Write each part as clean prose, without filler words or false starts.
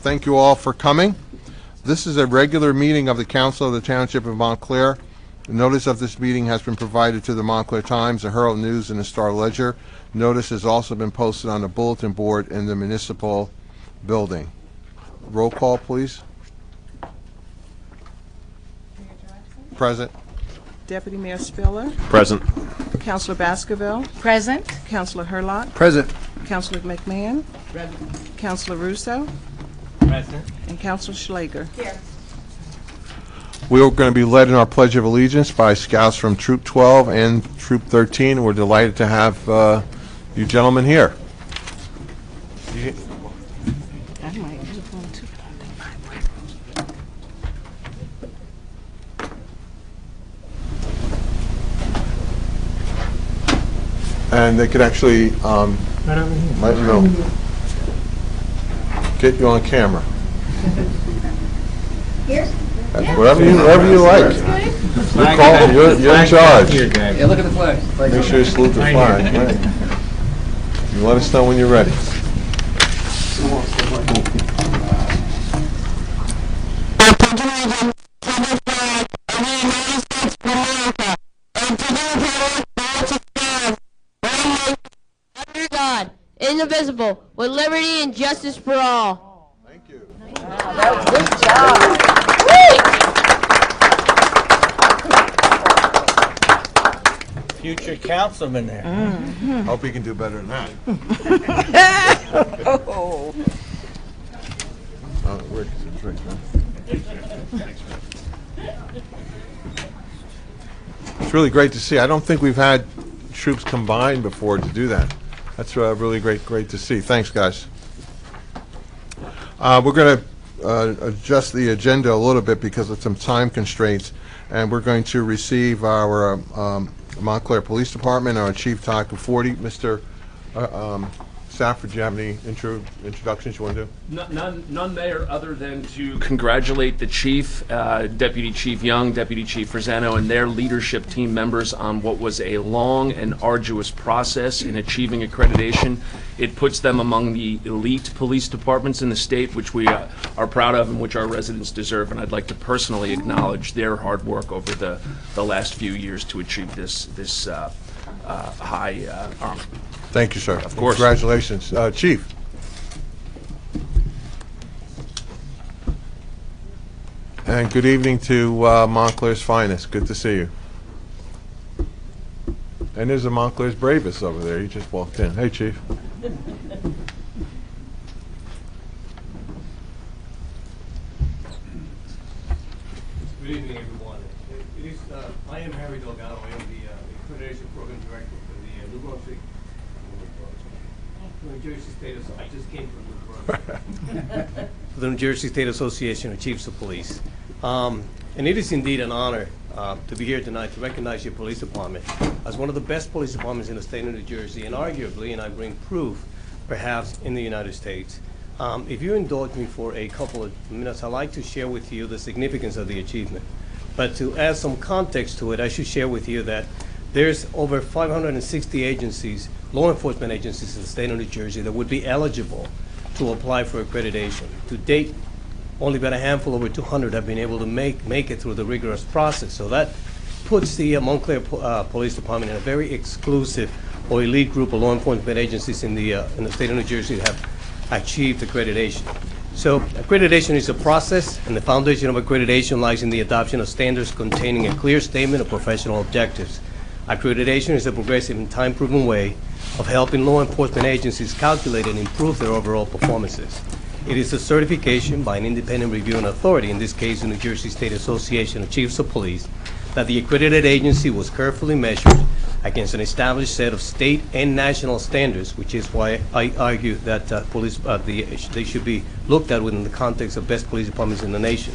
Thank you all for coming. This is a regular meeting of the Council of the Township of Montclair. Notice of this meeting has been provided to the Montclair Times, the Herald News, and the Star Ledger. Notice has also been posted on the bulletin board in the municipal building. Roll call, please. Present. Deputy Mayor Spiller. Present. Councilor Baskerville. Present. Councilor Hurlock. Present. Councilor McMahon. Present. Councilor Russo. Present. And Councilor Schlager. Here. We are going to be led in our Pledge of Allegiance by Scouts from Troop 12 and Troop 13. We're delighted to have you gentlemen here. I might use one too. And they could actually might know, get you on camera. Whatever you like. You're in charge. Yeah, look at the flag. Make sure you salute the flag. Right. You let us know when you're ready. Under God, indivisible, with liberty and justice for all. Thank you. Good job. Future councilman there. Hope you can do better than that. Oh. Rick, it's Rick, huh? It's really great to see. I don't think we've had troops combined before to do that. That's really great to see. Thanks, guys. We're going to adjust the agenda a little bit because of some time constraints, and we're going to receive our Montclair Police Department, our Chief Taco 40. Mr. Safford, do you have any introductions you want to do? None there, other than to congratulate the Chief, Deputy Chief Young, Deputy Chief Fresano, and their leadership team members on what was a long and arduous process in achieving accreditation. It puts them among the elite police departments in the state, which we are proud of and which our residents deserve, and I'd like to personally acknowledge their hard work over the last few years to achieve this high honor. Thank you, sir. Of course. Congratulations. Chief. And good evening to Montclair's finest. Good to see you. And there's a Montclair's bravest over there. He just walked in. Hey, Chief. Good evening, everyone. I am Harry Delgado. I am the Accreditation Program Director for the New Jersey State. I just came from New Brunswick. For the New Jersey State Association of Chiefs of Police. And it is indeed an honor to be here tonight to recognize your police department as one of the best police departments in the state of New Jersey, and arguably, and I bring proof, perhaps in the United States. If you indulge me for a couple of minutes, I'd like to share with you the significance of the achievement. But to add some context to it, I should share with you that there's over 560 agencies, law enforcement agencies in the state of New Jersey that would be eligible to apply for accreditation. To date, only about a handful, over 200, have been able to make it through the rigorous process. So that puts the Montclair Police Department in a very exclusive or elite group of law enforcement agencies in the state of New Jersey that have achieved accreditation. So accreditation is a process, and the foundation of accreditation lies in the adoption of standards containing a clear statement of professional objectives. Accreditation is a progressive and time-proven way of helping law enforcement agencies calculate and improve their overall performances. It is a certification by an independent reviewing authority, in this case the New Jersey State Association of Chiefs of Police, that the accredited agency was carefully measured against an established set of state and national standards, which is why I argue that they should be looked at within the context of best police departments in the nation.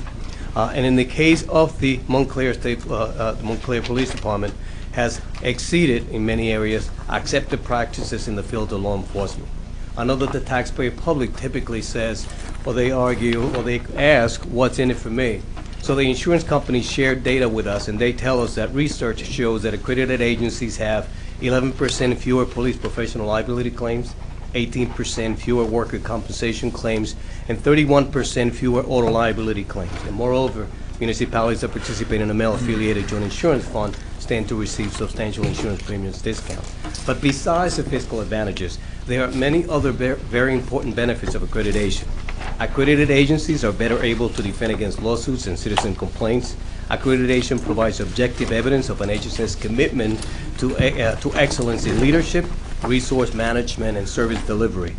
And in the case of the Montclair Police Department, has exceeded in many areas accepted practices in the field of law enforcement. I know that the taxpayer public typically says, or they argue, or they ask, what's in it for me? So the insurance companies share data with us, and they tell us that research shows that accredited agencies have 11% fewer police professional liability claims, 18% fewer worker compensation claims, and 31% fewer auto liability claims. And moreover, municipalities that participate in a male-affiliated joint insurance fund stand to receive substantial insurance premiums discounts. But besides the fiscal advantages, there are many other very important benefits of accreditation. Accredited agencies are better able to defend against lawsuits and citizen complaints. Accreditation provides objective evidence of an agency's commitment to excellence in leadership, resource management, and service delivery.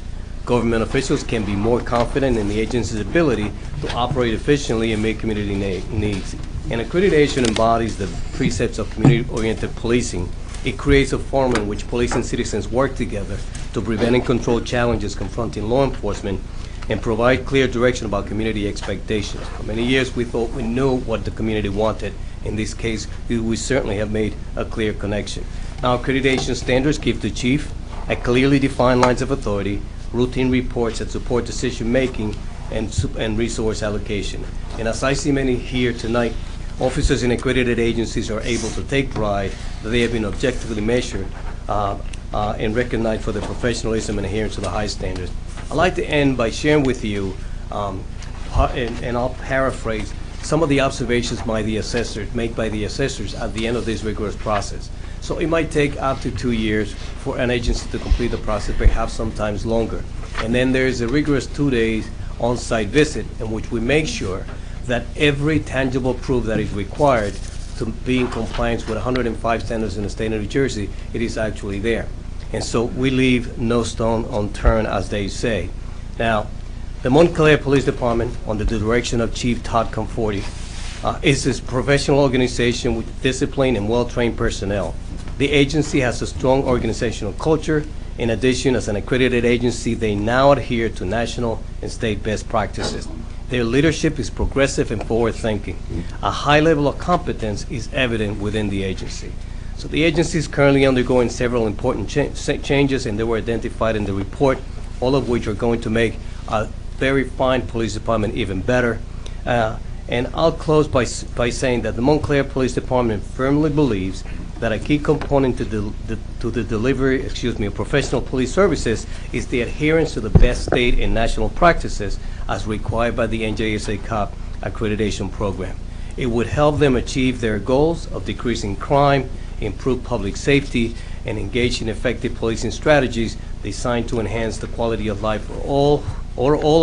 Government officials can be more confident in the agency's ability to operate efficiently and meet community needs. And accreditation embodies the precepts of community-oriented policing. It creates a forum in which police and citizens work together to prevent and control challenges confronting law enforcement and provide clear direction about community expectations. For many years, we thought we knew what the community wanted. In this case, we certainly have made a clear connection. Now, accreditation standards give the chief a clearly defined lines of authority, routine reports that support decision-making, and resource allocation. And as I see many here tonight, officers in accredited agencies are able to take pride that they have been objectively measured and recognized for their professionalism and adherence to the high standards. I'd like to end by sharing with you, and I'll paraphrase, some of the observations made by the assessors at the end of this rigorous process. So it might take up to 2 years for an agency to complete the process, perhaps sometimes longer. And then there's a rigorous 2 days on-site visit in which we make sure that every tangible proof that is required to be in compliance with 105 standards in the state of New Jersey, it is actually there. And so we leave no stone unturned, as they say. Now, the Montclair Police Department, under the direction of Chief Todd Conforti, is a professional organization with disciplined and well-trained personnel. The agency has a strong organizational culture. In addition, as an accredited agency, they now adhere to national and state best practices. Their leadership is progressive and forward-thinking. A high level of competence is evident within the agency. So the agency is currently undergoing several important changes, and they were identified in the report, all of which are going to make a very fine police department even better. And I'll close by saying that the Montclair Police Department firmly believes that a key component to the delivery, of professional police services is the adherence to the best state and national practices as required by the NJSA COP accreditation program. It would help them achieve their goals of decreasing crime, improve public safety, and engage in effective policing strategies designed to enhance the quality of life for all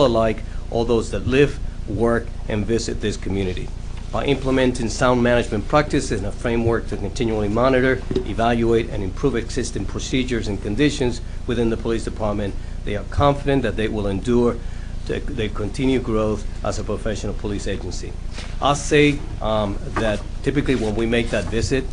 alike, all those that live, work, and visit this community. By implementing sound management practices and a framework to continually monitor, evaluate, and improve existing procedures and conditions within the police department, they are confident that they will endure their continued growth as a professional police agency. I'll say that typically when we make that visit,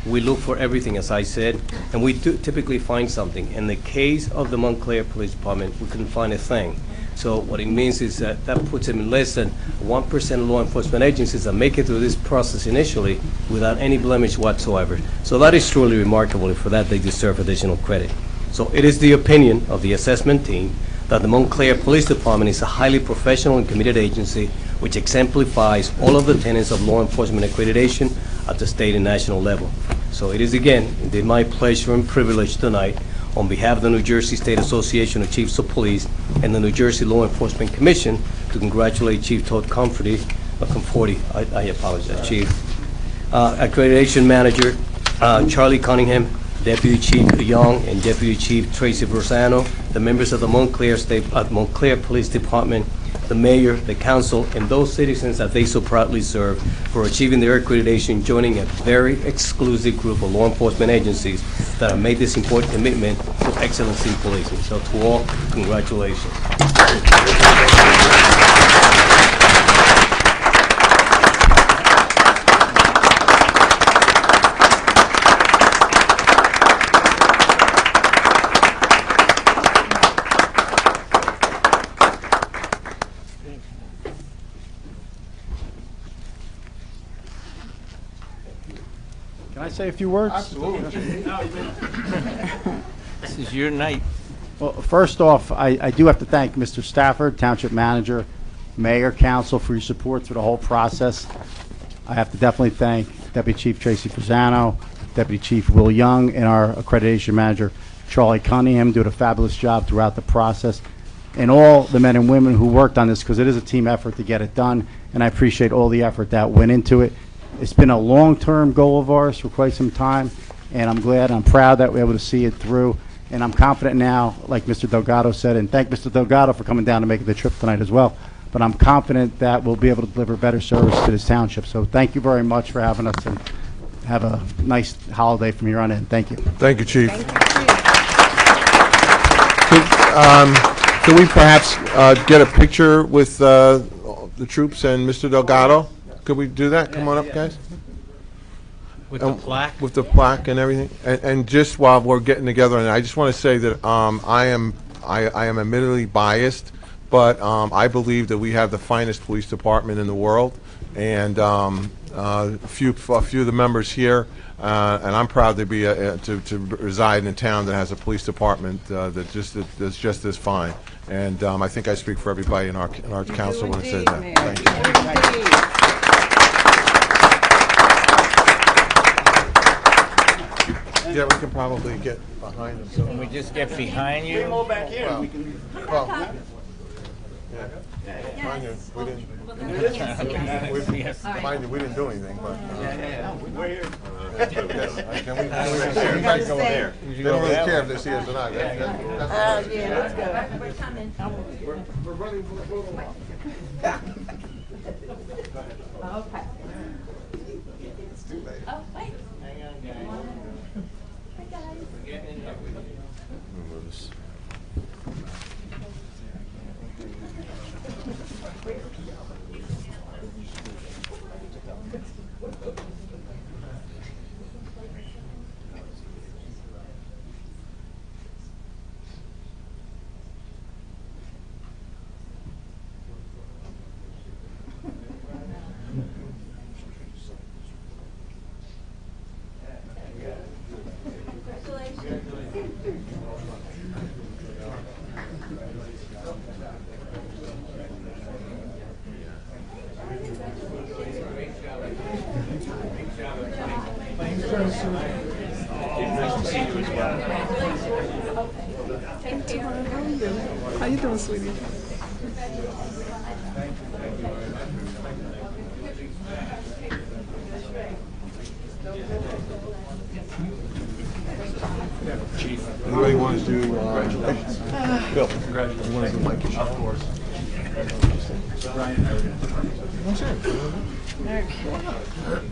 we look for everything, as I said, and we do typically find something. In the case of the Montclair Police Department, we couldn't find a thing. So what it means is that puts them in less than 1% of law enforcement agencies that make it through this process initially without any blemish whatsoever. So that is truly remarkable, and for that they deserve additional credit. So it is the opinion of the assessment team that the Montclair Police Department is a highly professional and committed agency which exemplifies all of the tenets of law enforcement accreditation at the state and national level. So it is again indeed my pleasure and privilege tonight, on behalf of the New Jersey State Association of Chiefs of Police and the New Jersey Law Enforcement Commission, to congratulate Chief Todd Conforti, I apologize, Chief. Accreditation Manager Charlie Cunningham, Deputy Chief Young, and Deputy Chief Tracy Versano, the members of the Montclair Police Department, the mayor, the council, and those citizens that they so proudly serve for achieving their accreditation, joining a very exclusive group of law enforcement agencies that have made this important commitment to excellence in policing. So to all, congratulations. Can I say a few words? Absolutely. This is your night. Well, first off, I do have to thank Mr. Stafford, Township Manager, Mayor, Council for your support through the whole process. I have to definitely thank Deputy Chief Tracy Fasano, Deputy Chief Will Young, and our Accreditation Manager, Charlie Cunningham doing a fabulous job throughout the process, and all the men and women who worked on this, because it is a team effort to get it done, and I appreciate all the effort that went into it. It's been a long-term goal of ours for quite some time, and I'm glad, I'm proud that we're able to see it through, and I'm confident now, like Mr. Delgado said, and thank Mr. Delgado for coming down and making the trip tonight as well, but I'm confident that we'll be able to deliver better service to this township. So thank you very much for having us, and have a nice holiday from here on in. Thank you. Thank you, Chief. Can we perhaps get a picture with the troops and Mr. Delgado? Could we do that? Come on up, guys. With the plaque? With the plaque and everything. And just while we're getting together, and I just want to say that I am admittedly biased, but I believe that we have the finest police department in the world, and a few of the members here, and I'm proud to be to reside in a town that has a police department that's just as fine. And I think I speak for everybody in our council when I say that. Thank you. Yeah, we can probably get behind them. So. Can we just get behind you? Well, yeah, mind you, we didn't. Mind you, we didn't do anything, but. We're here. Can we everybody go there? They don't really care if they see us or not. Yeah, let's go. We're coming. We're running for the photo op. Okay. It's too late. Oh, wait. Hang on, guys. Hi, guys. We're getting in there. How you doing, sweetie? Chief. Anybody want to do congratulations? Bill, congratulations. You want to do Mikie? Of course.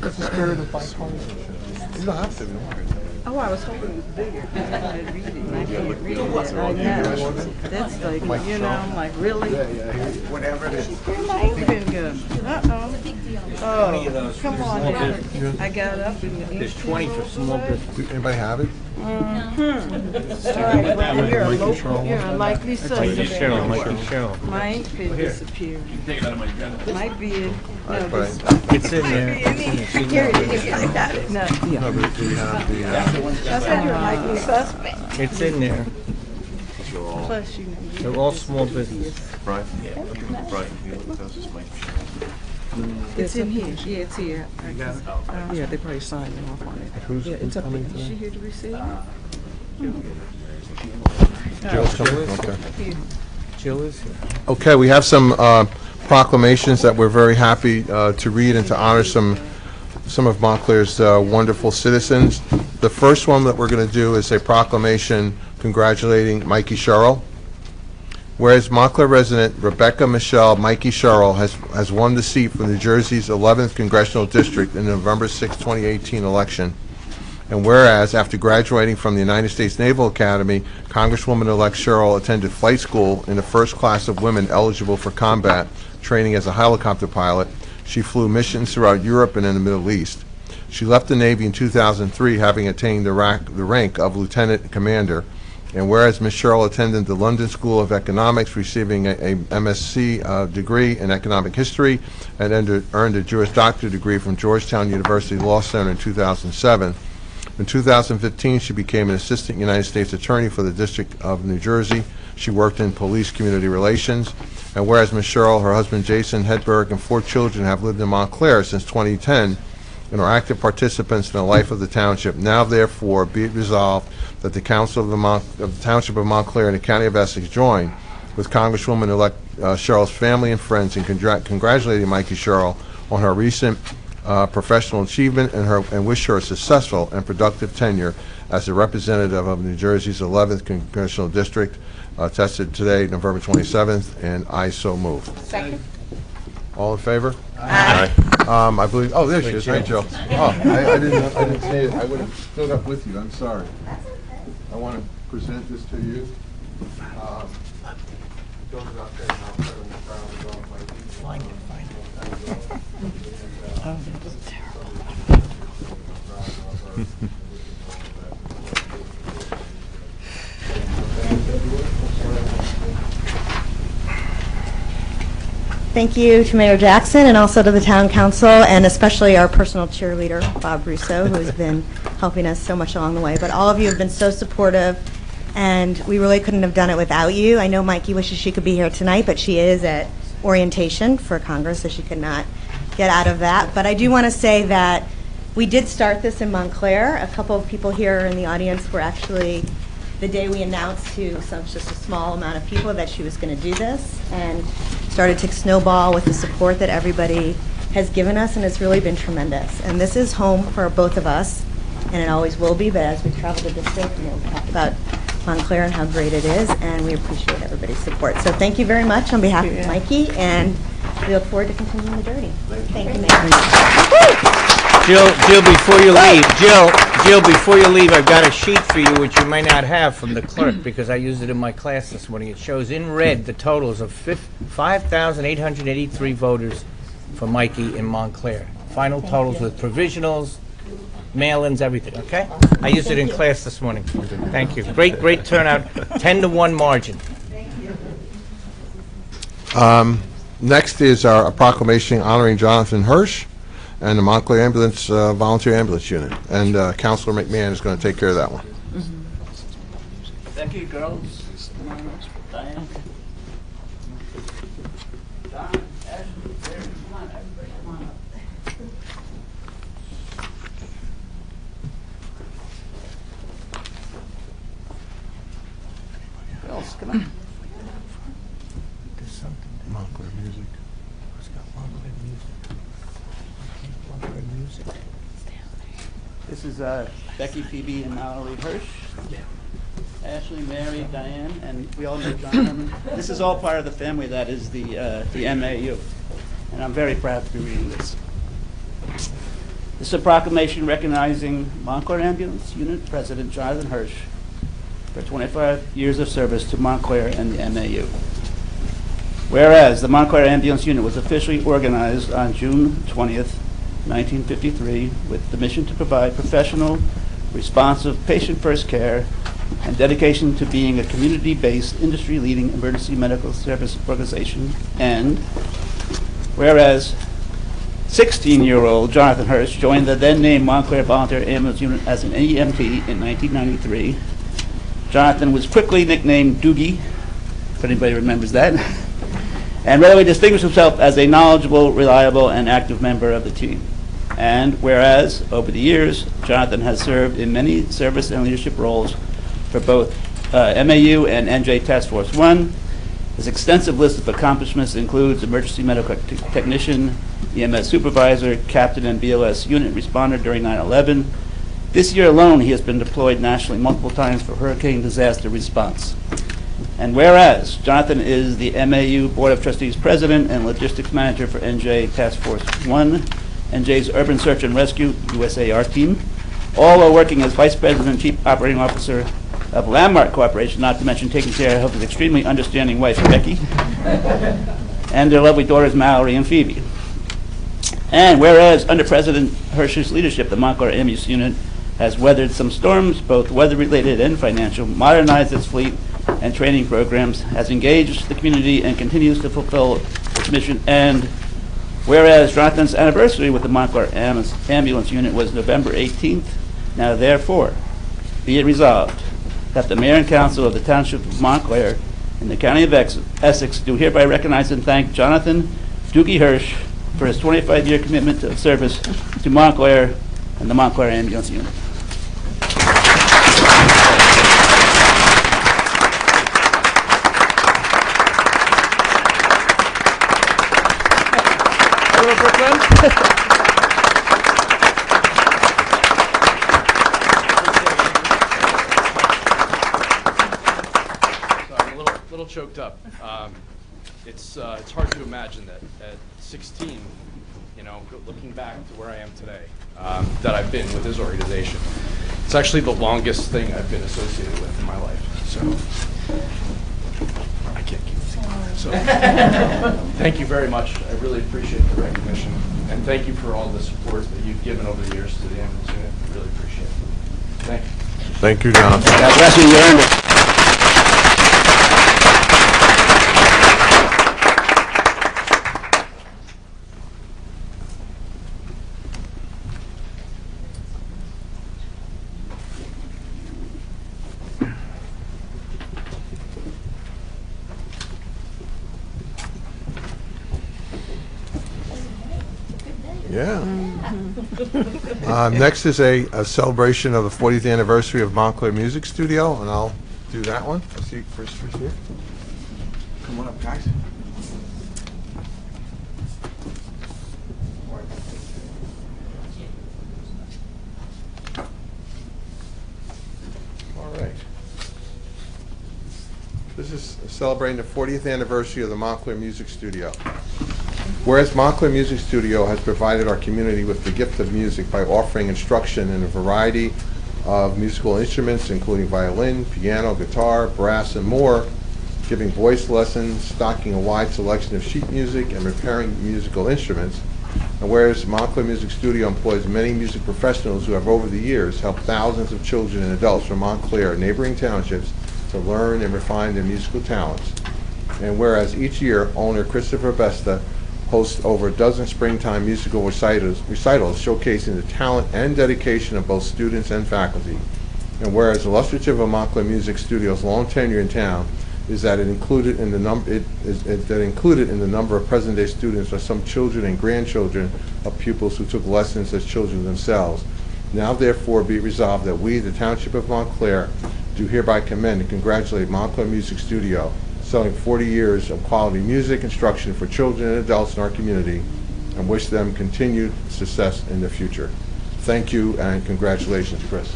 That's the spirit of bipartisanship. You don't have to. Oh, I was hoping it was bigger. I can't read it. I can't read it. I know. That's like, you know, I'm like, really? Whatever it is. Your mic been good. Uh-oh. Oh, come on. I got up and There's 20 for small business. Anybody have it? All right, well, you're a likely suspect. Sherrill. Mike been disappearing. Take it out of my gun. Might be in. No, But this It's in there. here it is. I got it. No, yeah. no, but we have the. I said you're a likely suspect. It's in there. Plus, you know. They're all small business. Right. It's in here. Yeah, it's here. Yeah, they probably signed it off on it. Who's coming Is she here to receive it? Jill's coming? Okay. Jill is here. Okay, we have some proclamations that we're very happy to read and to honor some of Montclair's wonderful citizens. The first one that we're going to do is a proclamation congratulating Mikie Sherrill. Whereas Montclair resident Rebecca Michelle Mikie Sherrill has won the seat for New Jersey's 11th Congressional District in the November 6, 2018 election. And whereas, after graduating from the United States Naval Academy, Congresswoman-elect Sherrill attended flight school in the first class of women eligible for combat training as a helicopter pilot. She flew missions throughout Europe and in the Middle East. She left the Navy in 2003, having attained the rank of lieutenant commander. And whereas Ms. Sherrill attended the London School of Economics, receiving a MSc degree in economic history, and earned a Juris Doctor degree from Georgetown University Law Center in 2007. In 2015, she became an assistant United States attorney for the District of New Jersey. She worked in police community relations. And whereas Ms. Sherrill, her husband Jason Hedberg, and 4 children have lived in Montclair since 2010 and are active participants in the life of the township, now therefore be it resolved that the Council of the Township of Montclair and the County of Essex join with Congresswoman-elect Sherrill's family and friends in congratulating Mikie Sherrill on her recent professional achievement and wish her a successful and productive tenure as a representative of New Jersey's 11th Congressional District, tested today, November 27th, and I so move. Second. All in favor? Aye. I believe, oh, there she is. Hi, Jill. Oh, I didn't see it. I would have stood up with you. I'm sorry. I want to present this to you. Goes up there and I'll put it in the ground and go on my feet. Find it. Oh, that's terrible. Thank you to Mayor Jackson and also to the Town Council and especially our personal cheerleader, Bob Russo, who has been helping us so much along the way. But all of you have been so supportive, and we really couldn't have done it without you. I know Mikie wishes she could be here tonight, but she is at orientation for Congress, so she could not get out of that. But I do want to say that we did start this in Montclair. A couple of people here in the audience were actually, the day we announced to just a small amount of people that she was going to do this, and started to snowball with the support that everybody has given us, and it's really been tremendous. And this is home for both of us, and it always will be, but as we travel the district, we'll talk about Montclair and how great it is, and we appreciate everybody's support. So thank you very much on behalf of Mikie, and we look forward to continuing the journey. Thank you, Mayor. Jill, before you leave, Jill, before you leave, I've got a sheet for you which you might not have from the clerk because I used it in my class this morning. It shows in red the totals of 5,883 voters for Mikie in Montclair. Final totals with provisionals, mail-ins, everything, okay? I used it in class this morning. Thank you. Great turnout, 10-1 margin. Next is our proclamation honoring Jonathan Hirsh and the Montclair Ambulance Volunteer Ambulance Unit. And Councilor McMahon is going to take care of that one. Thank you, girls. Diane. Don, Ashley, Jerry, come on, everybody, come on up. Girls, come on. Montclair music. This is Becky, Phoebe, and Mallory Hirsh. Ashley, Mary, Diane, and we all know John Herman. This is all part of the family that is the MAU, and I'm very proud to be reading this. This is a proclamation recognizing Montclair Ambulance Unit President Jonathan Hirsh for 25 years of service to Montclair and the MAU. Whereas the Montclair Ambulance Unit was officially organized on June 20th, 1953, with the mission to provide professional, responsive, patient-first care and dedication to being a community-based, industry-leading emergency medical service organization. And whereas 16-year-old Jonathan Hirsh joined the then-named Montclair Volunteer Ambulance Unit as an EMT in 1993, Jonathan was quickly nicknamed Doogie, if anybody remembers that, and readily distinguished himself as a knowledgeable, reliable, and active member of the team. And whereas, over the years, Jonathan has served in many service and leadership roles for both MAU and NJ Task Force 1, his extensive list of accomplishments includes emergency medical technician, EMS supervisor, captain and BLS unit responder during 9/11. This year alone, he has been deployed nationally multiple times for hurricane disaster response. And whereas Jonathan is the MAU Board of Trustees President and Logistics Manager for NJ Task Force 1, NJ's Urban Search and Rescue USAR team, all are working as Vice President and Chief Operating Officer of Landmark Corporation, not to mention taking care of his extremely understanding wife, Becky, and their lovely daughters, Mallory and Phoebe. And whereas under President Hirsch's leadership, the Montclair Ambulance Unit has weathered some storms, both weather-related and financial, modernized its fleet and training programs, has engaged the community and continues to fulfill its mission. And whereas Jonathan's anniversary with the Montclair Ambulance Unit was November 18th, now therefore be it resolved that the Mayor and Council of the Township of Montclair in the County of Essex do hereby recognize and thank Jonathan Doogie Hirsh for his 25-year commitment of service to Montclair and the Montclair Ambulance Unit. Hello, Brooklyn. So I'm a little choked up. It's hard to imagine that at 16, you know, looking back to where I am today, that I've been with this organization. It's actually the longest thing I've been associated with in my life. So I can't keep it together. So thank you very much. I really appreciate the recognition, and thank you for all the support that you've given over the years to the ambulance unit. I really appreciate it. Thank you. Thank you, John. God bless you. You earned it. Yeah. Next is a celebration of the 40th anniversary of Montclair Music Studio, and I'll do that one. I see Christopher's here. Come on up, guys. All right. This is celebrating the 40th anniversary of the Montclair Music Studio. Whereas Montclair Music Studio has provided our community with the gift of music by offering instruction in a variety of musical instruments, including violin, piano, guitar, brass, and more, giving voice lessons, stocking a wide selection of sheet music, and repairing musical instruments. And whereas Montclair Music Studio employs many music professionals who have over the years helped thousands of children and adults from Montclair and neighboring townships to learn and refine their musical talents. And whereas each year owner Christopher Besta hosts over a dozen springtime musical recitals showcasing the talent and dedication of both students and faculty. And whereas illustrative of Montclair Music Studio's long tenure in town is that included in the number of present-day students are some children and grandchildren of pupils who took lessons as children themselves. Now therefore be resolved that we, the Township of Montclair, do hereby commend and congratulate Montclair Music Studio, selling 40 years of quality music instruction for children and adults in our community, and wish them continued success in the future. Thank you and congratulations, Chris.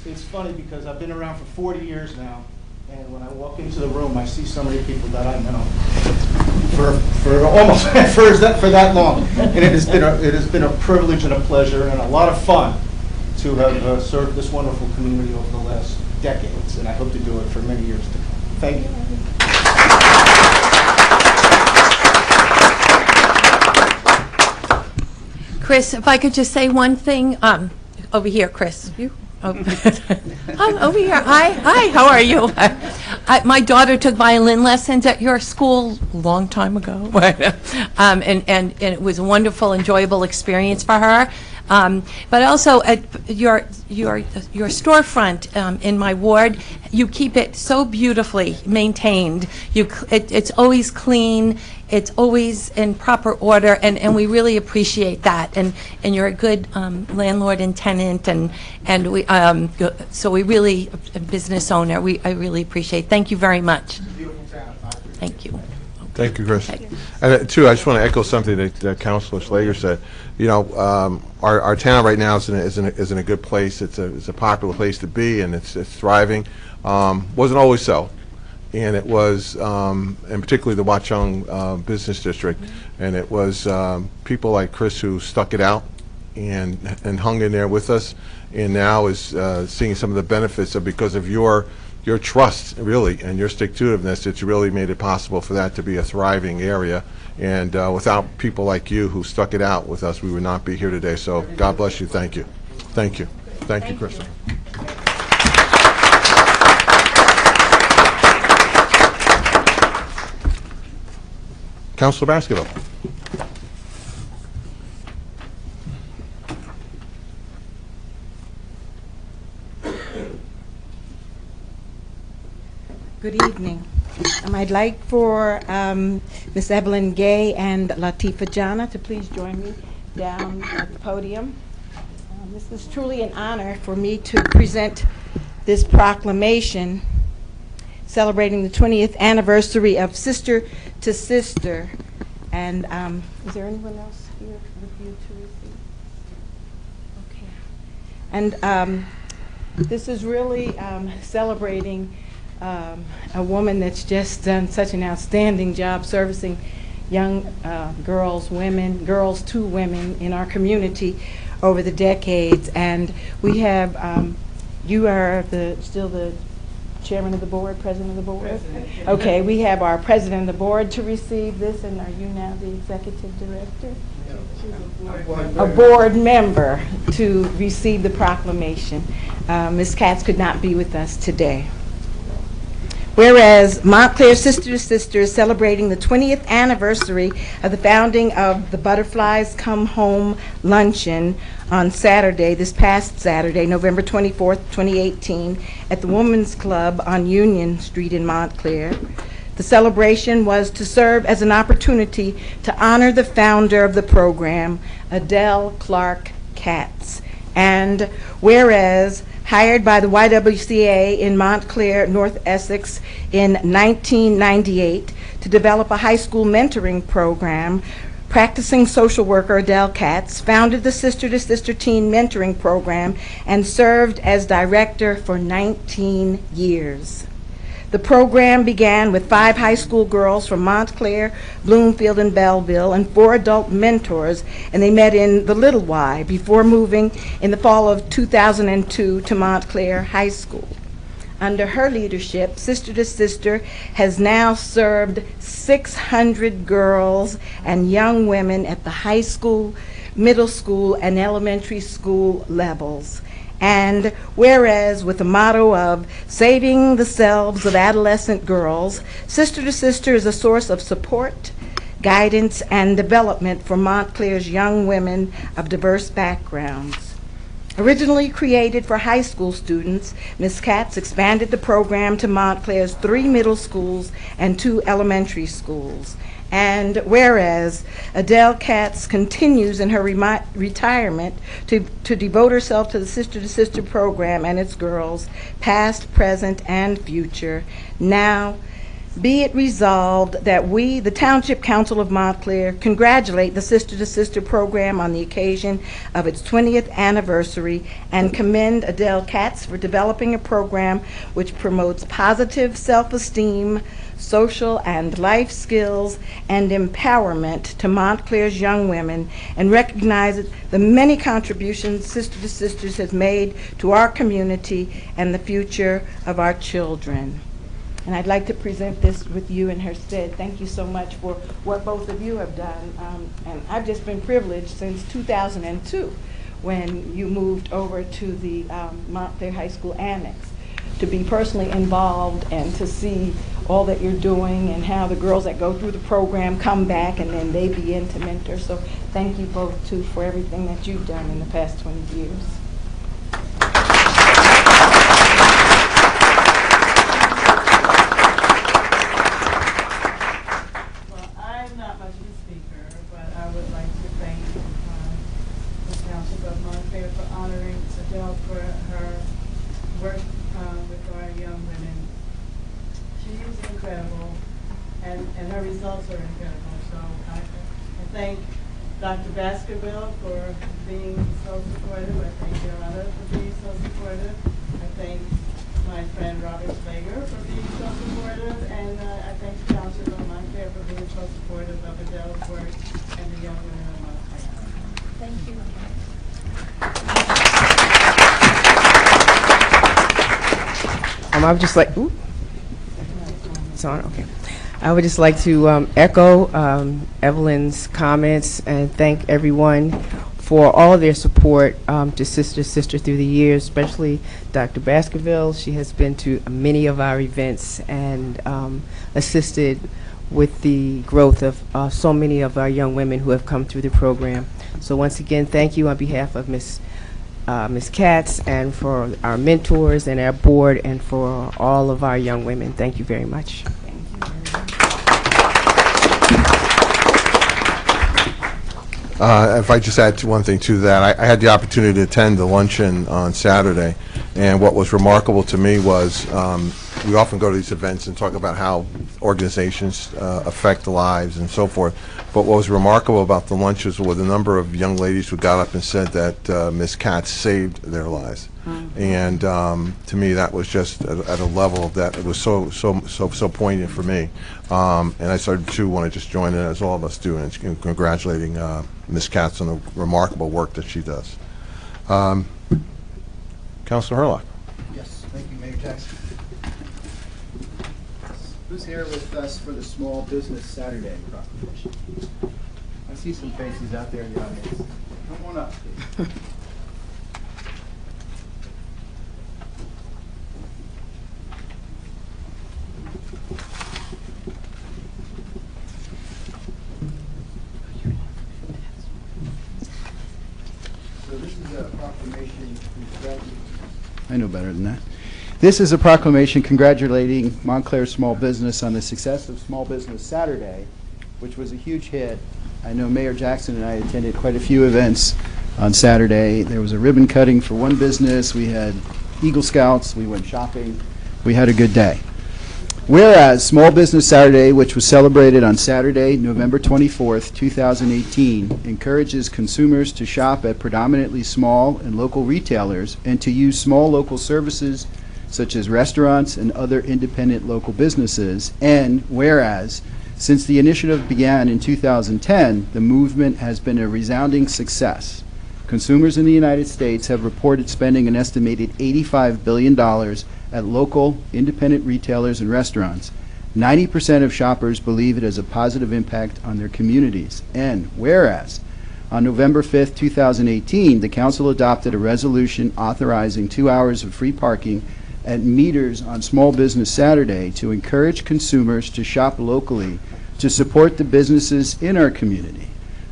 It's funny because I've been around for 40 years now, and when I walk into the room, I see so many people that I know for almost for that long, and it has been a privilege and a pleasure and a lot of fun to have served this wonderful community over the last decades, and I hope to do it for many years to come. Thank you. Chris, if I could just say one thing, over here, Chris. You? Oh. I'm over here. Hi, how are you? My daughter took violin lessons at your school a long time ago, and it was a wonderful, enjoyable experience for her. But also at your storefront in my ward, you keep it so beautifully maintained. It's always clean. It's always in proper order, and we really appreciate that. And you're a good landlord and tenant, and we so we really a business owner. I really appreciate. Thank you very much. Thank you. Thank you, Chris. And too, I just want to echo something that Councilor Slager said. You know, our town right now is in a good place. It's a popular place to be, and it's thriving. Wasn't always so, and it was, and particularly the Watchung Business District, and it was people like Chris who stuck it out and hung in there with us, and now is seeing some of the benefits of because of your trust, really, and your stick-to-itiveness. It's really made it possible for that to be a thriving area. And without people like you who stuck it out with us, we would not be here today. So God bless you. Thank you. Thank you. Thank you, Kristen. Councilor Baskerville. Good evening. I'd like for Ms. Evelyn Gay and Latifah Jana to please join me down at the podium. This is truly an honor for me to present this proclamation celebrating the 20th anniversary of Sister to Sister. And is there anyone else here with you to receive? Okay. And this is really celebrating a woman that's just done such an outstanding job servicing young girls to women in our community over the decades. And we have, you are still the chairman of the board, president of the board? President. Okay, we have our president of the board to receive this, and are you now the executive director? A board member to receive the proclamation. Ms. Katz could not be with us today. Whereas Montclair Sister to Sister is celebrating the 20th anniversary of the founding of the Butterflies Come Home Luncheon on Saturday, this past Saturday, November 24th, 2018, at the Women's Club on Union Street in Montclair. The celebration was to serve as an opportunity to honor the founder of the program, Adele Clark Katz. And whereas hired by the YWCA in Montclair, North Essex in 1998 to develop a high school mentoring program, practicing social worker Adele Katz founded the Sister to Sister Teen Mentoring Program and served as director for 19 years. The program began with 5 high school girls from Montclair, Bloomfield, and Belleville, and 4 adult mentors, and they met in the Little Y before moving in the fall of 2002 to Montclair High School. Under her leadership, Sister to Sister has now served 600 girls and young women at the high school, middle school, and elementary school levels. And whereas with the motto of saving the selves of adolescent girls, Sister to Sister is a source of support, guidance, and development for Montclair's young women of diverse backgrounds. Originally created for high school students, Ms. Katz expanded the program to Montclair's 3 middle schools and 2 elementary schools. And whereas Adele Katz continues in her retirement to devote herself to the Sister to Sister program and its girls, past, present, and future, now be it resolved that we, the Township Council of Montclair, congratulate the Sister to Sister program on the occasion of its 20th anniversary and commend Adele Katz for developing a program which promotes positive self-esteem, social and life skills, and empowerment to Montclair's young women, and recognizes the many contributions Sister to Sisters has made to our community and the future of our children. And I'd like to present this with you in her stead. Thank you so much for what both of you have done. And I've just been privileged since 2002 when you moved over to the Montclair High School Annex to be personally involved and to see all that you're doing and how the girls that go through the program come back and then they begin to mentor. So thank you both too for everything that you've done in the past 20 years. Well, I'm not much of a speaker, but I would like to thank the Township of Montclair for honoring Adele for her work with our young women. She is incredible, and her results are incredible. So I thank Dr. Baskerville for being so supportive. I thank your mother for being so supportive. I thank my friend Robert Slager for being so supportive, and I thank the Township of Montclair for being so supportive of Adele's work and the young women of Montclair. Thank you. I would just like, ooh, it's on, okay. I would just like to echo Evelyn's comments and thank everyone for all their support to Sister through the years, especially Dr. Baskerville. She has been to many of our events and assisted with the growth of so many of our young women who have come through the program. So once again, thank you on behalf of Ms. Katz and for our mentors and our board and for all of our young women. Thank you very much. If I just add one thing to that, I had the opportunity to attend the luncheon on Saturday, And what was remarkable to me was we often go to these events and talk about how organizations affect lives and so forth. But what was remarkable about the lunches were the number of young ladies who got up and said that Ms. Katz saved their lives. And to me, that was just at a level that it was so poignant for me. And I started to want to just join in, as all of us do, in congratulating Ms. Katz on the remarkable work that she does. Councilor Hurlock. Yes, thank you, Mayor Jackson. Who's here with us for the Small Business Saturday proclamation? I see some faces out there in the audience. Come on up, please. So this is a proclamation. I know better than that. This is a proclamation congratulating Montclair small business on the success of Small Business Saturday, which was a huge hit. I know Mayor Jackson and I attended quite a few events on Saturday. There was a ribbon cutting for one business. We had Eagle Scouts. We went shopping. We had a good day. Whereas Small Business Saturday, which was celebrated on Saturday, November 24th, 2018, encourages consumers to shop at predominantly small and local retailers and to use small local services such as restaurants and other independent local businesses. And whereas, since the initiative began in 2010, the movement has been a resounding success. Consumers in the United States have reported spending an estimated $85 billion at local independent retailers and restaurants. 90% of shoppers believe it has a positive impact on their communities. And whereas, on November 5th, 2018, the Council adopted a resolution authorizing 2 hours of free parking at meters on Small Business Saturday to encourage consumers to shop locally to support the businesses in our community.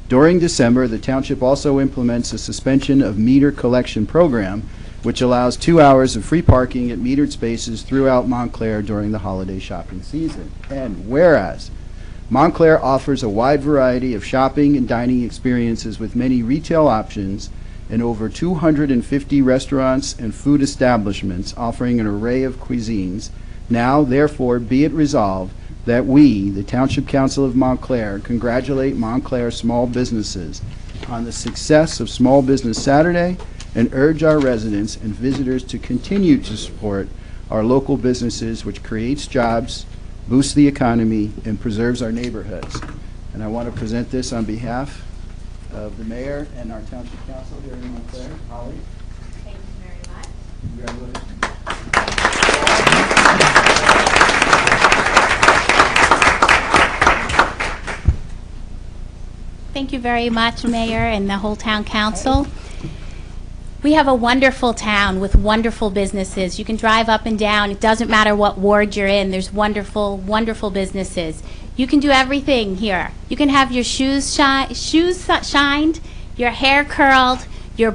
During December, the Township also implements a suspension of meter collection program, which allows 2 hours of free parking at metered spaces throughout Montclair during the holiday shopping season. And whereas, Montclair offers a wide variety of shopping and dining experiences with many retail options and over 250 restaurants and food establishments offering an array of cuisines, now therefore be it resolved that we, the Township Council of Montclair, congratulate Montclair small businesses on the success of Small Business Saturday and urge our residents and visitors to continue to support our local businesses, which creates jobs, boosts the economy, and preserves our neighborhoods. And I want to present this on behalf of the mayor and our Township Council here in Montclair. Holly. Thank you very much. Congratulations. Thank you very much, Mayor and the whole Town Council. We have a wonderful town with wonderful businesses. You can drive up and down. It doesn't matter what ward you're in. There's wonderful, wonderful businesses. You can do everything here. You can have your shoes shined, your hair curled, your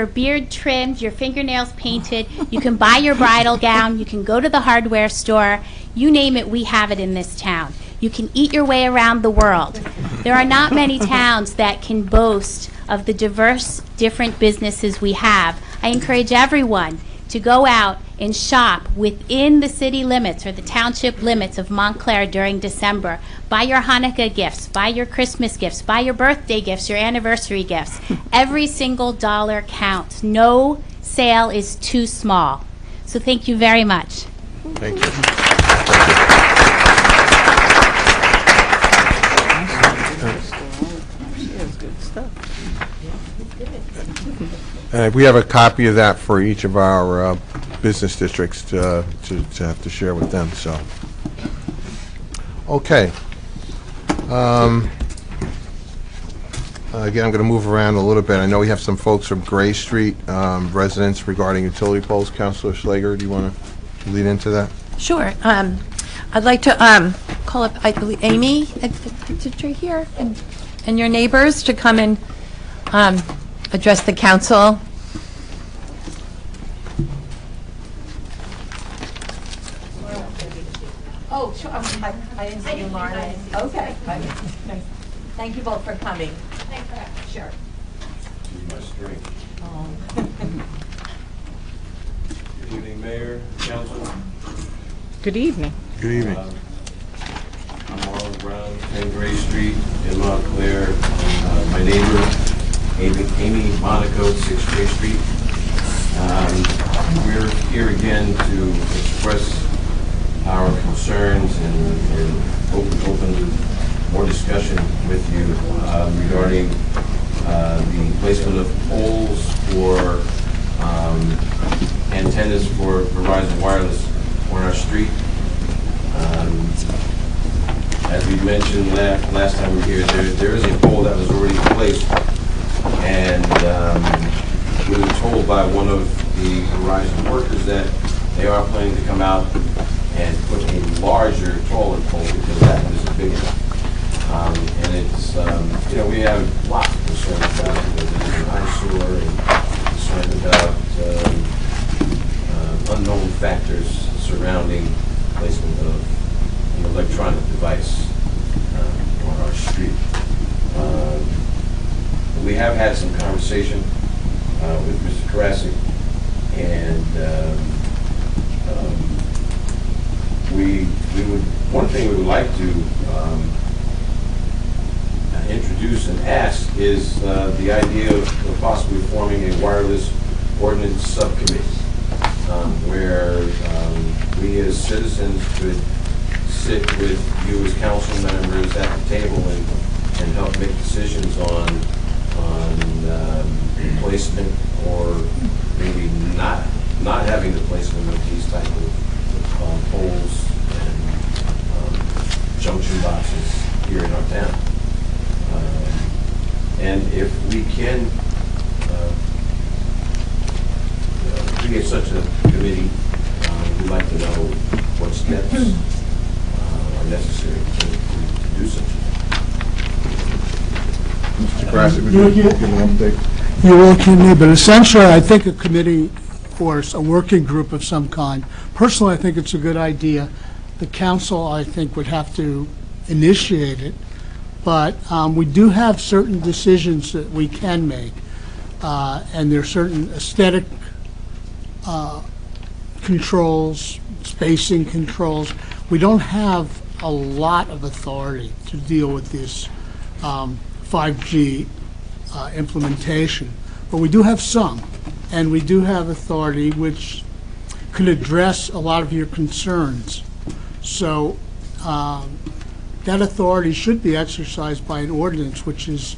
beard trimmed, your fingernails painted. You can buy your bridal gown. You can go to the hardware store. You name it, we have it in this town. You can eat your way around the world. There are not many towns that can boast of the diverse, different businesses we have. I encourage everyone to go out and shop within the city limits or the township limits of Montclair during December. Buy your Hanukkah gifts, buy your Christmas gifts, buy your birthday gifts, your anniversary gifts. Every single dollar counts. No sale is too small. So thank you very much. Thank you. We have a copy of that for each of our business districts to have to share with them. So, okay. Again, I'm going to move around a little bit. I know we have some folks from Gray Street, residents regarding utility poles. Councilor Slager, do you want to lead into that? Sure. I'd like to call up, I believe, Amy here and your neighbors to come and address the council. Oh, sure. I didn't see you, Lauren. Okay. Thank you both for coming. Thanks for having me. Sure. Good evening, Mayor, Council. Good evening. Good evening. I'm Marlon Brown, 10 Gray Street in Montclair. My neighbor, Amy Monaco, 6 Gray Street. We're here again to express our concerns and open more discussion with you regarding the placement of poles for antennas for Verizon Wireless on our street. As we mentioned last time we were here, there is a pole that was already placed, and we were told by one of the Verizon workers that they are planning to come out and put a larger, taller pole because that one is bigger. And it's, we have lots of concerns about it. There's an eyesore and concern about unknown factors surrounding placement of an electronic device on our street. We have had some conversation with Mr. Karasik, and one thing we would like to introduce and ask is the idea of possibly forming a wireless ordinance subcommittee, where we as citizens could sit with you as council members at the table and help make decisions on placement, or maybe not having the placement of these type of poles and junction boxes here in our town. And if we can create such a committee, we'd like to know what steps are necessary to do such a thing. Mr. Karasik, would you give an update? You're welcome me, but essentially, I think a committee or a working group of some kind. Personally, I think it's a good idea. The council, I think, would have to initiate it, but we do have certain decisions that we can make, and there are certain aesthetic controls, spacing controls. We don't have a lot of authority to deal with this 5G implementation, but we do have some, and we do have authority which can address a lot of your concerns. So that authority should be exercised by an ordinance, which is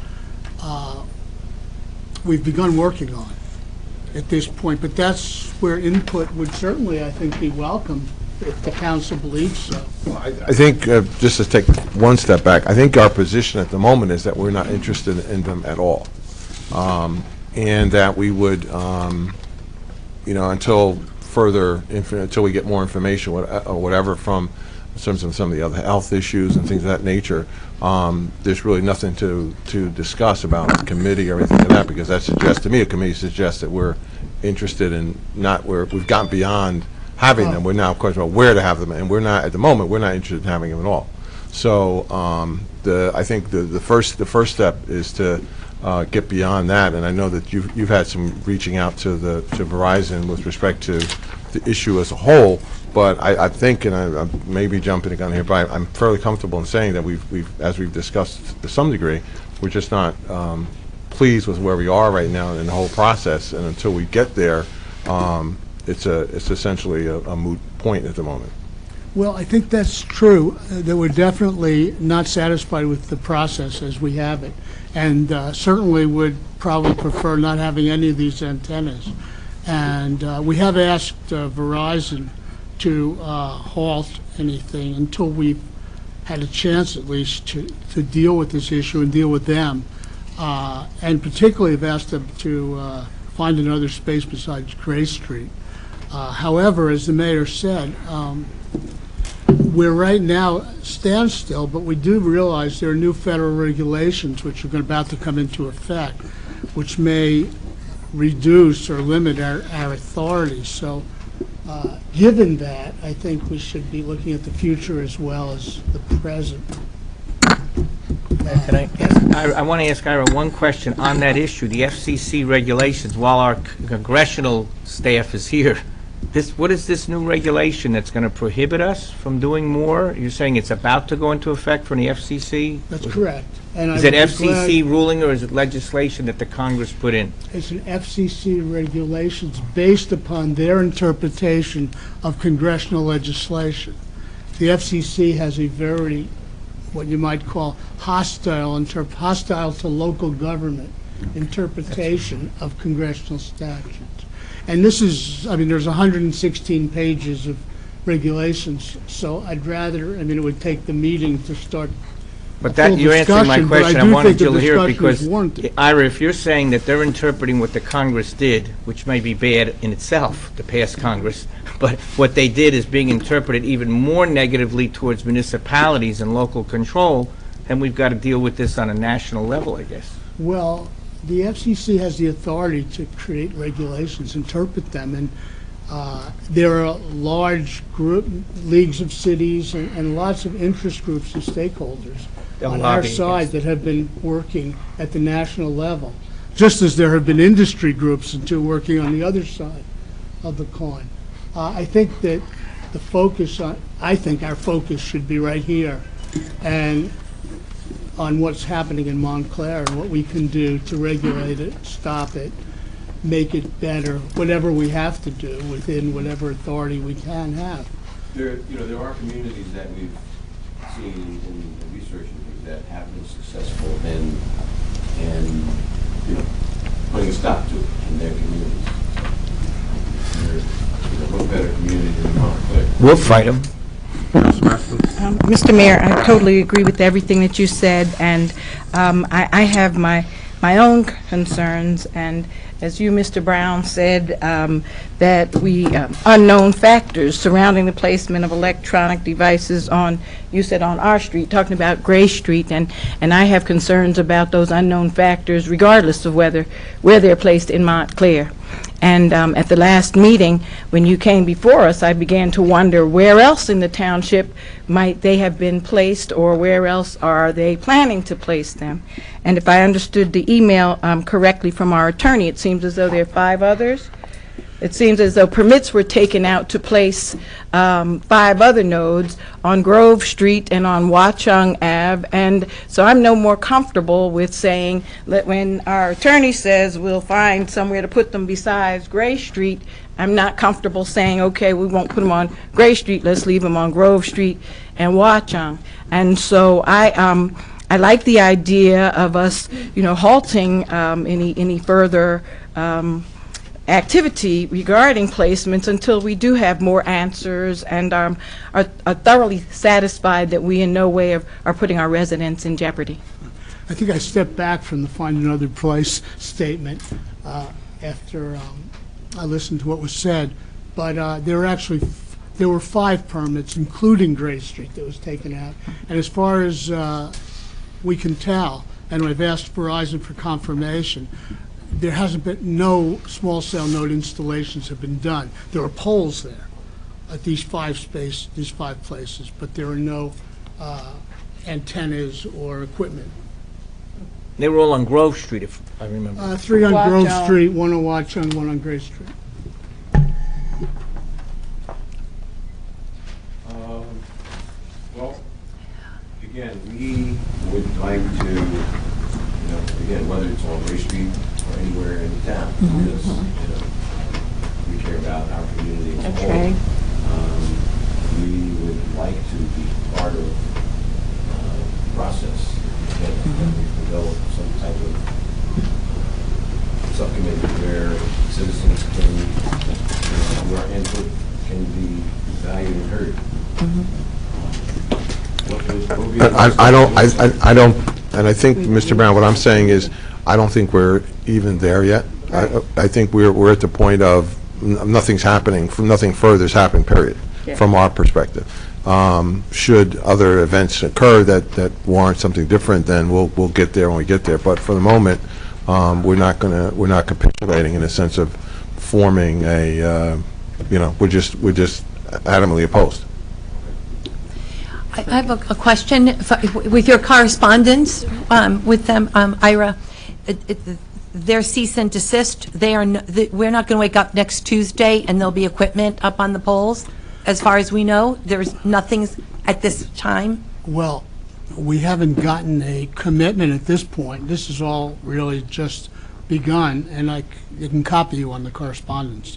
we've begun working on at this point, but that's where input would certainly, I think, be welcome if the council believes so. Well, I think, just to take one step back, I think our position at the moment is that we're not interested in them at all. And that we would, until we get more information or whatever from some of the other health issues and things of that nature, there's really nothing to discuss about a committee or anything like that, because that suggests, to me, a committee suggests that we're interested in we've gotten beyond having them. We're now questioning about where to have them, and we're not, at the moment, we're not interested in having them at all. So I think the first step is to get beyond that, and I know that you've had some reaching out to Verizon with respect to the issue as a whole, but I think, and I may be jumping the gun here, but I'm fairly comfortable in saying that as we've discussed to some degree, we're just not pleased with where we are right now in the whole process, and until we get there, it's essentially a moot point at the moment. Well, I think that's true, that we're definitely not satisfied with the process as we have it, and certainly would probably prefer not having any of these antennas. And we have asked Verizon to halt anything until we've had a chance, at least, to deal with this issue and deal with them. And particularly have asked them to find another space besides Gray Street. However, as the mayor said, we're right now standstill, but we do realize there are new federal regulations which are about to come into effect, which may reduce or limit our authority. So given that, I think we should be looking at the future as well as the present. I want to ask Ira one question on that issue, the FCC regulations. While our congressional staff is here, What is this new regulation that's going to prohibit us from doing more? You're saying it's about to go into effect from the FCC? That's correct. And Is I it would be FCC glad- ruling, or is it legislation that the Congress put in? It's an FCC regulations based upon their interpretation of congressional legislation. The FCC has a very, what you might call hostile to local government interpretation of congressional statutes. And this is, I mean, there's 116 pages of regulations, so I'd rather, I mean, it would take the meeting to start. But that, you're answering my question. I wanted you to hear it because, warranted. Ira, if you're saying that they're interpreting what the Congress did, which may be bad in itself, the past Congress, but what they did is being interpreted even more negatively towards municipalities and local control, and we've got to deal with this on a national level, I guess. Well, the FCC has the authority to create regulations, interpret them, and there are large leagues of cities and lots of interest groups and stakeholders on our side that have been working at the national level, just as there have been industry groups and two working on the other side of the coin. I think that I think our focus should be right here and on what's happening in Montclair and what we can do to regulate it, stop it, make it better, whatever we have to do within whatever authority we can have. There are communities that we've seen in the research that have been successful in putting a stop to it in their communities. They're a much better community than Montclair. We'll fight them. Mr. Mayor, I totally agree with everything that you said, and I have my own concerns, and as you, Mr. Brown, said, that unknown factors surrounding the placement of electronic devices you said on our street, talking about Gray Street, and I have concerns about those unknown factors regardless of where they're placed in Montclair. And at the last meeting, when you came before us, I began to wonder where else in the township might they have been placed, or where else are they planning to place them. And if I understood the email correctly from our attorney, it seems as though there are 5 others. It seems as though permits were taken out to place 5 other nodes on Grove Street and on Watchung Ave, and so I'm no more comfortable with saying that when our attorney says we'll find somewhere to put them besides Gray Street, I'm not comfortable saying, okay, we won't put them on Gray Street, let's leave them on Grove Street and Watchung. And so I like the idea of us, halting any further activity regarding placements until we do have more answers and are thoroughly satisfied that we in no way are putting our residents in jeopardy. I think I stepped back from the find another place statement after I listened to what was said, but there were 5 permits, including Gray Street, that was taken out. And as far as we can tell, and I've asked Verizon for confirmation, there hasn't been, no small cell node installations have been done. There are poles there at these 5 places, but there are no antennas or equipment. They were all on Grove Street, if I remember. 3 on Grove Street, 1 on Watchung, 1 on Gray Street. Well, again, we would like to, again, whether it's on Gray Street or anywhere in the town, because we care about our community as a whole. Okay. We would like to be part of the process that we've developed some type of subcommittee where citizens can, where input can be valued and heard. I don't, and I think, Mr. Brown, what I'm saying is, I don't think we're even there yet. I think we're at the point of nothing's happening, nothing further is happening, period, from our perspective. Should other events occur that warrant something different, then we'll get there when we get there. But for the moment, we're not capitulating in the sense of forming a, we're just adamantly opposed. I have a question with your correspondence with them, Ira. their cease and desist, we're not going to wake up next Tuesday and there'll be equipment up on the poles? As far as we know, there's nothing at this time? Well, we haven't gotten a commitment at this point. This is all really just begun, and I can copy you on the correspondence.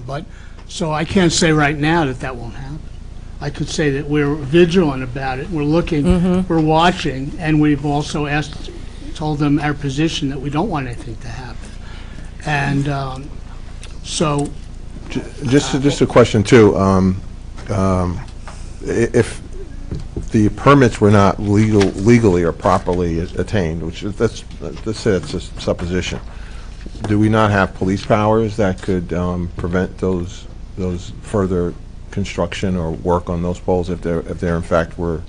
But so I can't say right now that that won't happen. I could say that we're vigilant about it. We're looking, we're watching, and we've also told them our position that we don't want anything to happen. And so, Just a question too. If the permits were not legally or properly attained, which is, let's say that's a supposition, do we not have police powers that could prevent those further construction or work on those poles if they're in fact were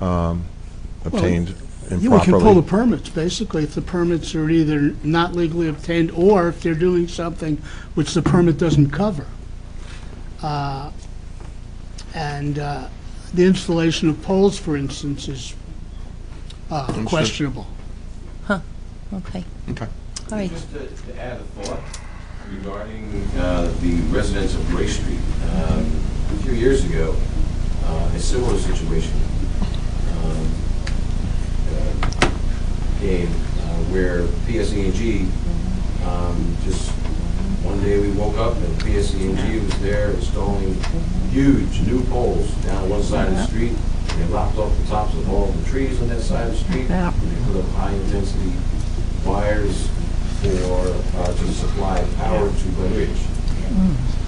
obtained improperly? yeah, we can pull the permits, basically, if the permits are either not legally obtained or if they're doing something which the permit doesn't cover. The installation of poles, for instance, is questionable. Huh, okay. Okay. All right. Just to add a thought regarding the residents of Gray Street. A few years ago, a similar situation came where PSE&G just one day we woke up and PSE&G was there installing huge new poles down one side of the street. They lopped off the tops of all the trees on that side of the street. They put up high-intensity wires to supply power to Glen Ridge.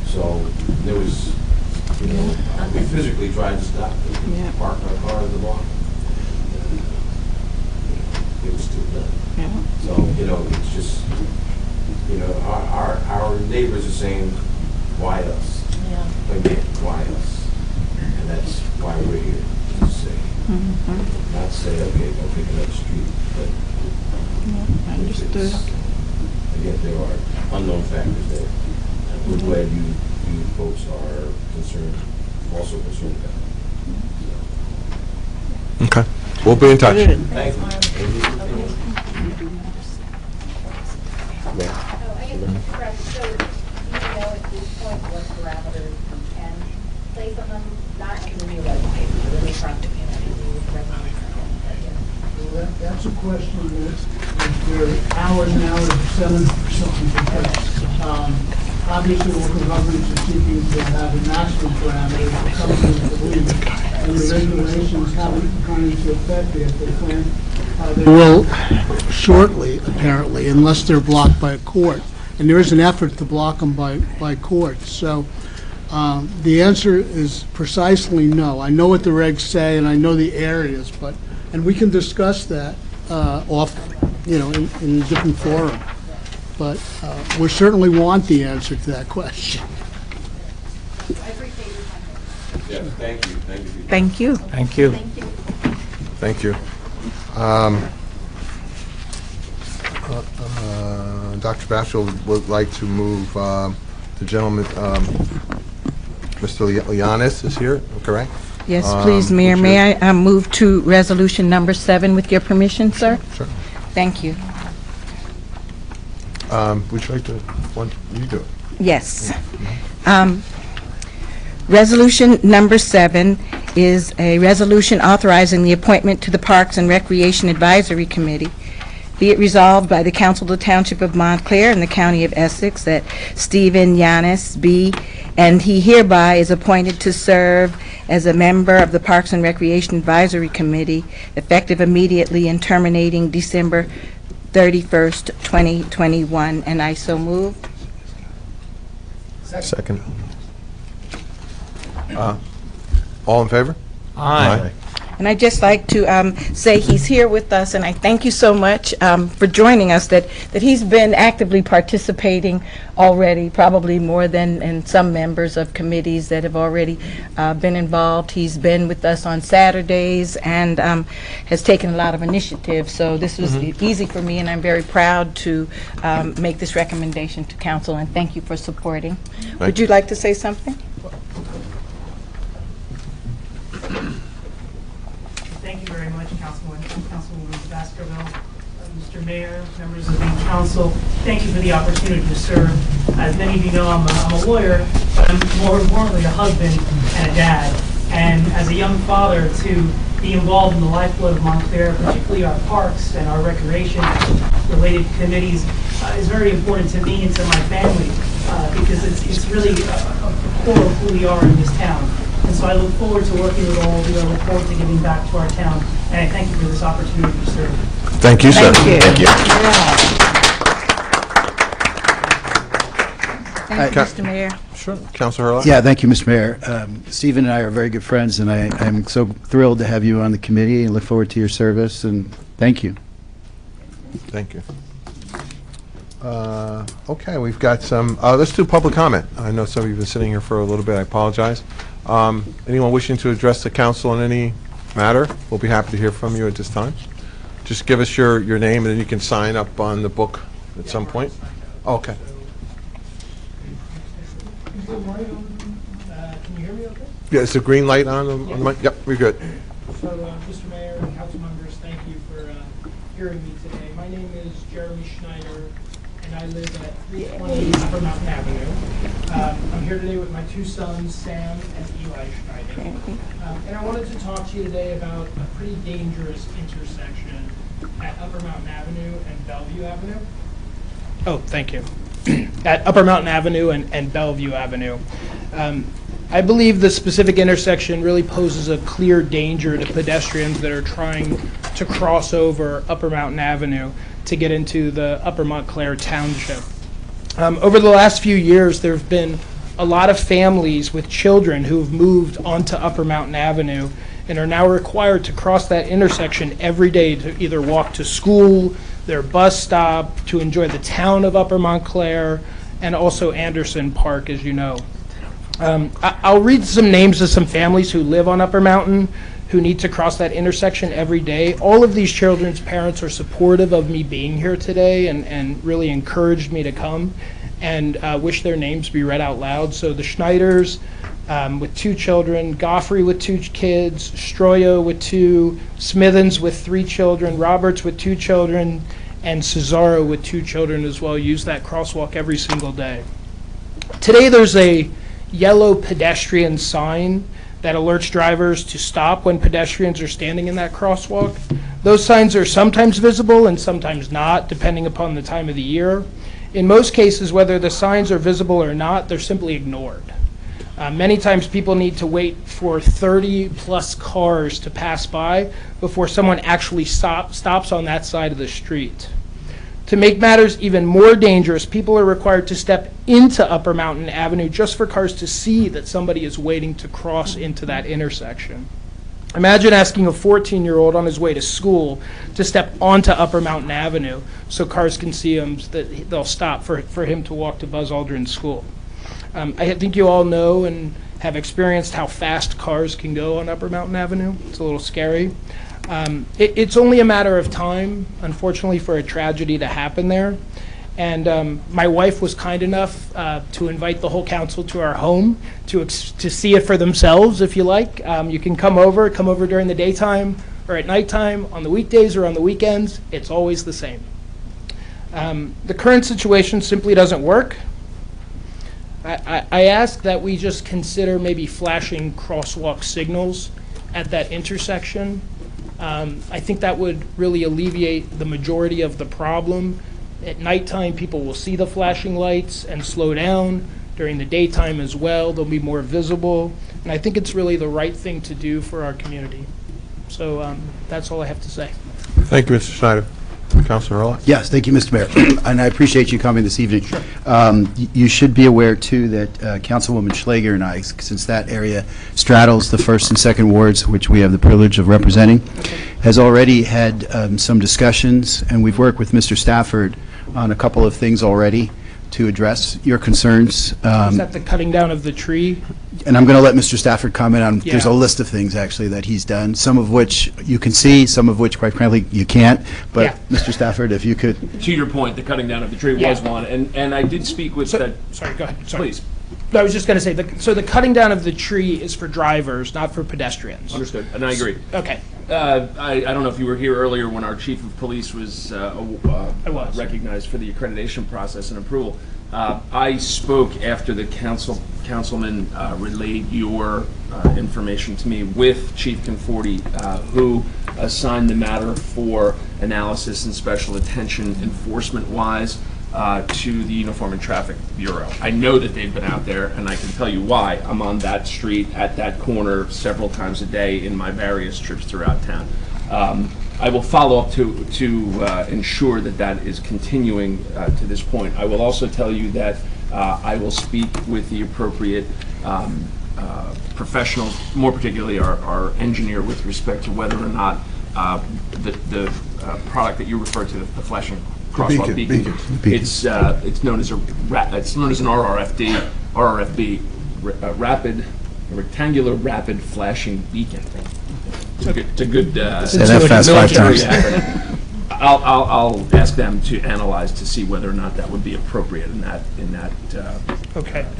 So there was, we physically tried to stop them, park our car in the block. It was still done. So, it's just, our neighbors are saying, why us? Again, why us? And that's why we're here, to say. Not say, okay, go pick another street, but again, there are unknown factors there. And we're glad you folks are also concerned about it. Okay. We'll be in touch. Thank you. So, you know at this point what parameters we can place on them, not in the new legislation, but in the front, That's a question that there are hours and hours of selling for something because obviously local governments are seeking to have a maximum parameter for something to believe, and the regulations haven't gone into effect yet. They plan they will shortly, apparently, unless they're blocked by a court. And there is an effort to block them by courts. So the answer is precisely no. I know what the regs say, and I know the areas, and we can discuss that in a different forum. But we certainly want the answer to that question. Yeah, thank you. Thank you. Thank you. Thank you. Dr. Batchel would like to move the gentleman, Mr. Yanis is here, correct? Yes, please, Mayor. May I move to resolution number 7 with your permission, sir? Sure. Thank you. Would you like to, you do it. Yes. Resolution number 7 is a resolution authorizing the appointment to the Parks and Recreation Advisory Committee. Be it resolved by the Council of the Township of Montclair and the County of Essex that Stephen Yanis be, and he hereby is appointed to serve as a member of the Parks and Recreation Advisory Committee, effective immediately and terminating December 31st, 2021, and I so move. Second. All in favor? Aye. And I'd just like to say he's here with us, and I thank you so much for joining us, that he's been actively participating already, probably more than some members of committees that have already been involved. He's been with us on Saturdays and has taken a lot of initiative. So this was easy for me, and I'm very proud to make this recommendation to council, and thank you for supporting. Would you like to say something? Thank you very much, Councilwoman Baskerville. Mr. Mayor, members of the council, thank you for the opportunity to serve. As many of you know, I'm a lawyer, but I'm more importantly a husband and a dad. And as a young father, to be involved in the lifeblood of Montclair, particularly our parks and our recreation-related committees, is very important to me and to my family because it's really a core of who we are in this town. And so I look forward to working with all of you. I look forward to giving back to our town. And I thank you for this opportunity to serve. Thank you, sir. Thank you. Thank you, Mr. Mayor. Sure. Councilor Hurley? Yeah, thank you, Mr. Mayor. Stephen and I are very good friends, and I'm so thrilled to have you on the committee and look forward to your service, and thank you. Thank you. Okay, we've got some, let's do public comment. I know some of you have been sitting here for a little bit. I apologize. Anyone wishing to address the council on any matter, we'll be happy to hear from you at this time. Just give us your name, and then you can sign up on the book at some point. Okay. Can you hear me okay? Yeah, is the green light on the mic? Yep, we're good. So, Mr. Mayor and council members, thank you for hearing me today. My name is Jeremy Schneider, and I live at 320 Upper Mountain Avenue. I'm here today with my two sons, Sam and Eli Schneider. And I wanted to talk to you today about a pretty dangerous intersection at Upper Mountain Avenue and Bellevue Avenue. Oh, thank you. At Upper Mountain Avenue and Bellevue Avenue. I believe the specific intersection really poses a clear danger to pedestrians that are trying to cross over Upper Mountain Avenue to get into the Upper Montclair Township. Over the last few years, there have been a lot of families with children who have moved onto Upper Mountain Avenue and are now required to cross that intersection every day to either walk to school, their bus stop, to enjoy the town of Upper Montclair, and also Anderson Park, as you know. I'll read some names of some families who live on Upper Mountain who need to cross that intersection every day. All of these children's parents are supportive of me being here today and really encouraged me to come and wish their names be read out loud. So the Schneiders with 2 children, Goffrey with 2 kids, Stroyo with 2, Smithens with 3 children, Roberts with 2 children, and Cesaro with 2 children as well use that crosswalk every single day. Today there's a yellow pedestrian sign that alerts drivers to stop when pedestrians are standing in that crosswalk. Those signs are sometimes visible and sometimes not, depending upon the time of the year. In most cases, whether the signs are visible or not, they're simply ignored. Many times people need to wait for 30-plus cars to pass by before someone actually stops on that side of the street. To make matters even more dangerous, people are required to step into Upper Mountain Avenue just for cars to see that somebody is waiting to cross into that intersection. Imagine asking a 14-year-old on his way to school to step onto Upper Mountain Avenue so cars can see him, that they'll stop for him to walk to Buzz Aldrin's school. I think you all know and have experienced how fast cars can go on Upper Mountain Avenue. It's a little scary. It's only a matter of time, unfortunately, for a tragedy to happen there. And my wife was kind enough to invite the whole council to our home to see it for themselves, if you like. You can come over during the daytime or at nighttime, on the weekdays or on the weekends. It's always the same. The current situation simply doesn't work. I ask that we just consider maybe flashing crosswalk signals at that intersection. I think that would really alleviate the majority of the problem. At nighttime, people will see the flashing lights and slow down. During the daytime as well, they'll be more visible. And I think it's really the right thing to do for our community. So that's all I have to say. Thank you, Mr. Schneider. Councilor Earl? Yes, thank you, Mr. Mayor. And I appreciate you coming this evening. Sure. You should be aware, too, that Councilwoman Schlager and I, since that area straddles the 1st and 2nd wards, which we have the privilege of representing, has already had some discussions, and we've worked with Mr. Stafford on a couple of things already to address your concerns. Is that the cutting down of the tree? And I'm going to let Mr. Stafford comment on, Yeah. There's a list of things, actually, that he's done, some of which you can see, some of which, quite frankly, you can't. But, Yeah. Mr. Stafford, if you could. To your point, the cutting down of the tree was one, and I did speak with that. Sorry, go ahead. Sorry. Please. I was just going to say, so the cutting down of the tree is for drivers, not for pedestrians. Understood, and I agree. Okay. I don't know if you were here earlier when our chief of police was, recognized for the accreditation process and approval. I spoke after the councilman relayed your information to me with Chief Conforti, who assigned the matter for analysis and special attention enforcement-wise to the Uniform and Traffic Bureau. I know that they've been out there, and I can tell you why. I'm on that street at that corner several times a day in my various trips throughout town. I will follow up to ensure that that is continuing to this point. I will also tell you that I will speak with the appropriate professionals, more particularly our engineer, with respect to whether or not the product that you referred to, the flashing crosswalk beacon. It's known as an RRFB, rectangular rapid flashing beacon. It's a good say that fast 5 times. I'll ask them to analyze to see whether or not that would be appropriate in that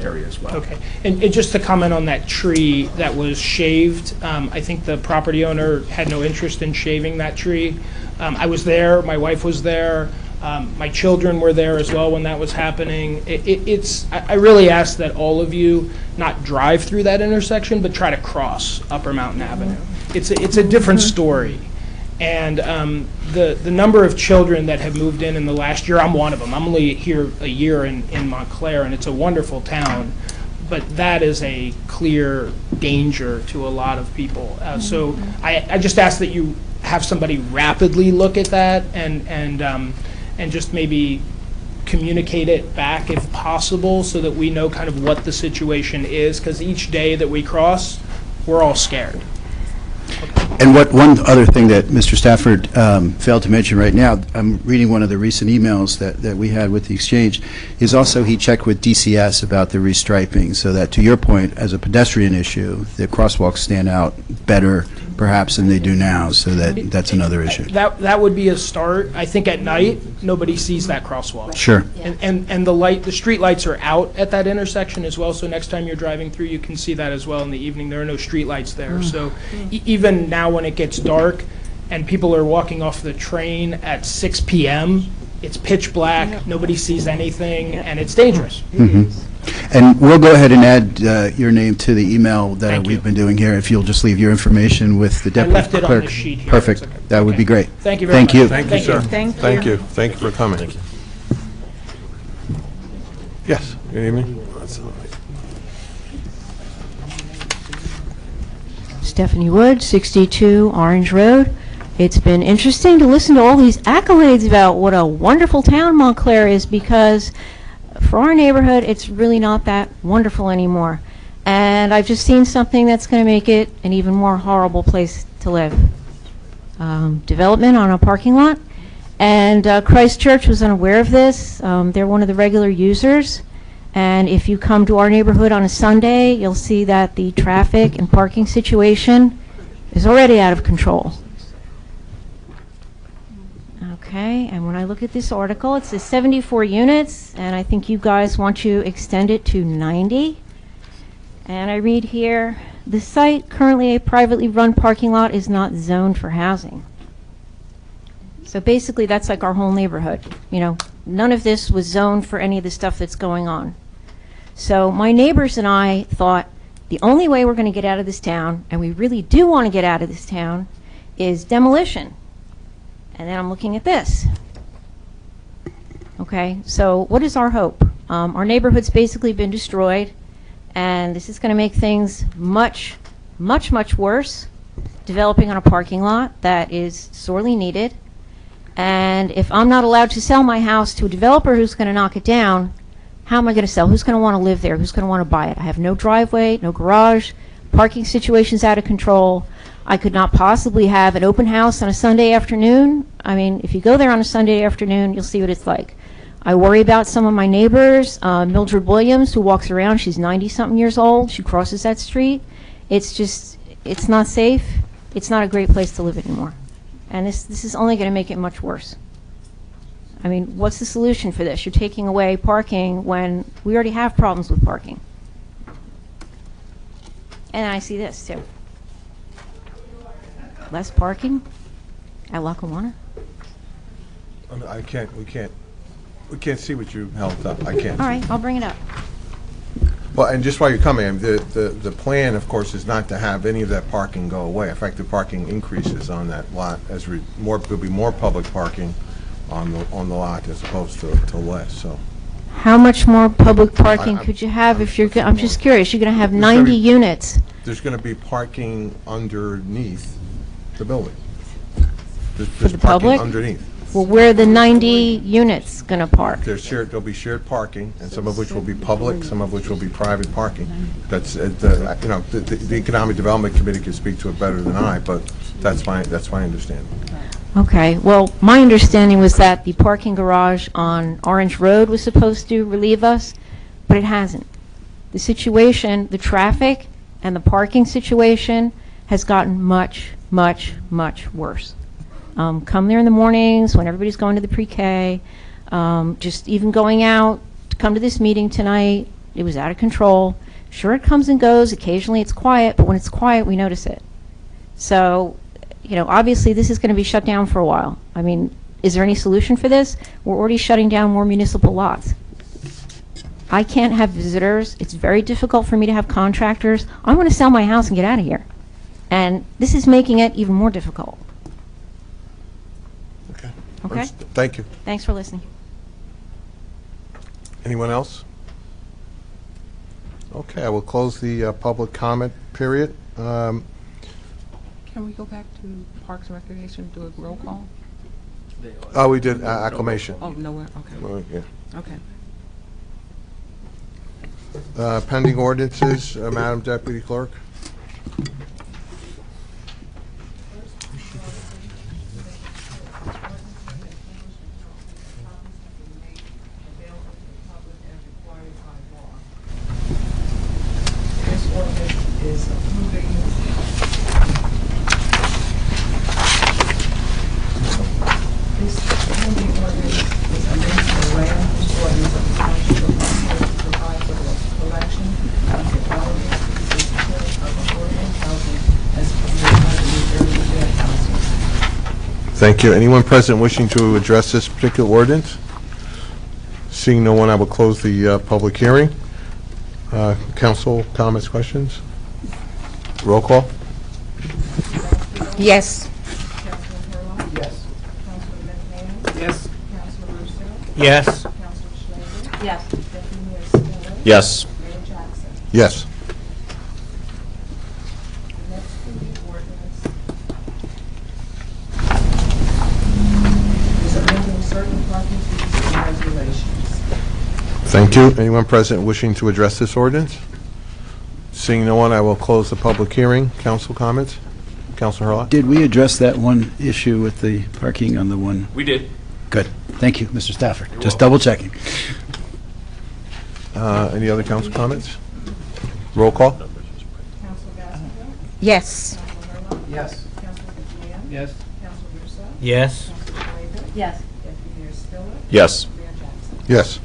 area as well. Okay, and just to comment on that tree that was shaved, I think the property owner had no interest in shaving that tree. I was there, my wife was there, my children were there as well when that was happening. I really ask that all of you not drive through that intersection, but try to cross Upper Mountain Avenue. It's a different story. And the number of children that have moved in the last year, I'm one of them. I'm only here a year in Montclair, and it's a wonderful town. But that is a clear danger to a lot of people. So I just ask that you have somebody rapidly look at that and just maybe communicate it back if possible so that we know kind of what the situation is, because each day that we cross, we're all scared. And one other thing that Mr. Stafford failed to mention right now, I'm reading one of the recent emails that we had with the exchange, is also he checked with DCS about the restriping, so that, to your point, as a pedestrian issue, the crosswalks stand out better perhaps than they do now, so that's another issue. That would be a start. I think at night, nobody sees that crosswalk. Sure. And the street lights are out at that intersection as well, so next time you're driving through, you can see that as well in the evening. There are no street lights there. So even now when it gets dark and people are walking off the train at 6 p.m., it's pitch black, nobody sees anything, and it's dangerous. And we'll go ahead and add your name to the email that we've been doing here, if you'll just leave your information with the deputy clerk. I left it on the sheet here. Perfect. That would be great. Thank you very much. Thank you, sir. Thank you. Thank you for coming. Yes, good evening. Stephanie Wood, 62 Orange Road. It's been interesting to listen to all these accolades about what a wonderful town Montclair is, because for our neighborhood, it's really not that wonderful anymore. And I've just seen something that's going to make it an even more horrible place to live. Development on a parking lot. And Christchurch was unaware of this. They're one of the regular users. And if you come to our neighborhood on a Sunday, you'll see that the traffic and parking situation is already out of control. Okay, and when I look at this article, it says 74 units, and I think you guys want to extend it to 90. And I read here, the site, currently a privately run parking lot, is not zoned for housing. So basically, that's like our whole neighborhood. You know, none of this was zoned for any of the stuff that's going on. So my neighbors and I thought the only way we're going to get out of this town, and we really do want to get out of this town, is demolition. And then I'm looking at this. Okay, so what is our hope? Our neighborhood's basically been destroyed, and this is going to make things much, much, much worse, developing on a parking lot that is sorely needed. And if I'm not allowed to sell my house to a developer who's going to knock it down, how am I going to sell? Who's going to want to live there? Who's going to want to buy it? I have no driveway, no garage, parking situation's out of control. I could not possibly have an open house on a Sunday afternoon. I mean, if you go there on a Sunday afternoon, you'll see what it's like. I worry about some of my neighbors. Mildred Williams, who walks around, she's 90-something years old. She crosses that street. It's just, it's not safe. It's not a great place to live anymore. And this is only going to make it much worse. I mean, what's the solution for this? You're taking away parking when we already have problems with parking. And I see this, too. less parking at Lackawanna? We can't see what you held up. I can't. All right, I'll bring it up. Well, and just while you're coming, the plan, of course, is not to have any of that parking go away. In fact, the parking increases on that lot as there'll be more public parking on the lot as opposed to less, so. How much more public parking could you have if you're, I'm just curious, you're going to have 90 units. There's going to be parking underneath the building. For the public? Underneath. Well, where are the 90 units going to park? There'll be shared parking, and some of which will be public, some of which will be private parking. That's, the Economic Development Committee can speak to it better than I, but that's my understanding. Okay, well, my understanding was that the parking garage on Orange Road was supposed to relieve us, but it hasn't. The situation, the traffic and the parking situation has gotten much, much, much worse. Come there in the mornings when everybody's going to the pre-K, just even going out to come to this meeting tonight, it was out of control. Sure, it comes and goes, occasionally it's quiet, but when it's quiet, we notice it. So, obviously this is going to be shut down for a while. I mean, is there any solution for this? We're already shutting down more municipal lots. I can't have visitors. It's very difficult for me to have contractors. I want to sell my house and get out of here. And this is making it even more difficult. Okay? Thank you. Thanks for listening. Anyone else? Okay, I will close the public comment period. Can we go back to Parks and Recreation, do a roll call? Oh, we did acclamation. Oh, nowhere, okay. Yeah. Okay. Pending ordinances, Madam Deputy Clerk. This ordinance is approving this pending ordinance is amending the Land Use Ordinance of the Township of Montclair to provide for the collection of the quality of affordable housing as permitted by the New Jersey Fair Council. Thank you. Anyone present wishing to address this particular ordinance? Seeing no one, I will close the public hearing. Council comments, questions? Roll call. Yes. Yes. Councilman McMahon? Yes. Councilman Russo? Yes. Councilman Schlager? Yes. Deputy Mayor Spiller? Yes. Mayor Jackson? Yes. Next to the ordinance is amending certain parking fees and regulations. Thank you. Anyone present wishing to address this ordinance? Seeing no one, I will close the public hearing. Council comments? Councilor Hurlock? Did we address that one issue with the parking on the one? We did. Good. Thank you, Mr. Stafford. Just double checking. Any other council comments? Roll call. Council Baskerville? Yes. Council Hurlock? Yes. Councilman McMahon? Yes. Council Russo? Yes. Council Schlager? Yes. Deputy Mayor Spiller? Yes. Mayor Jackson? Yes.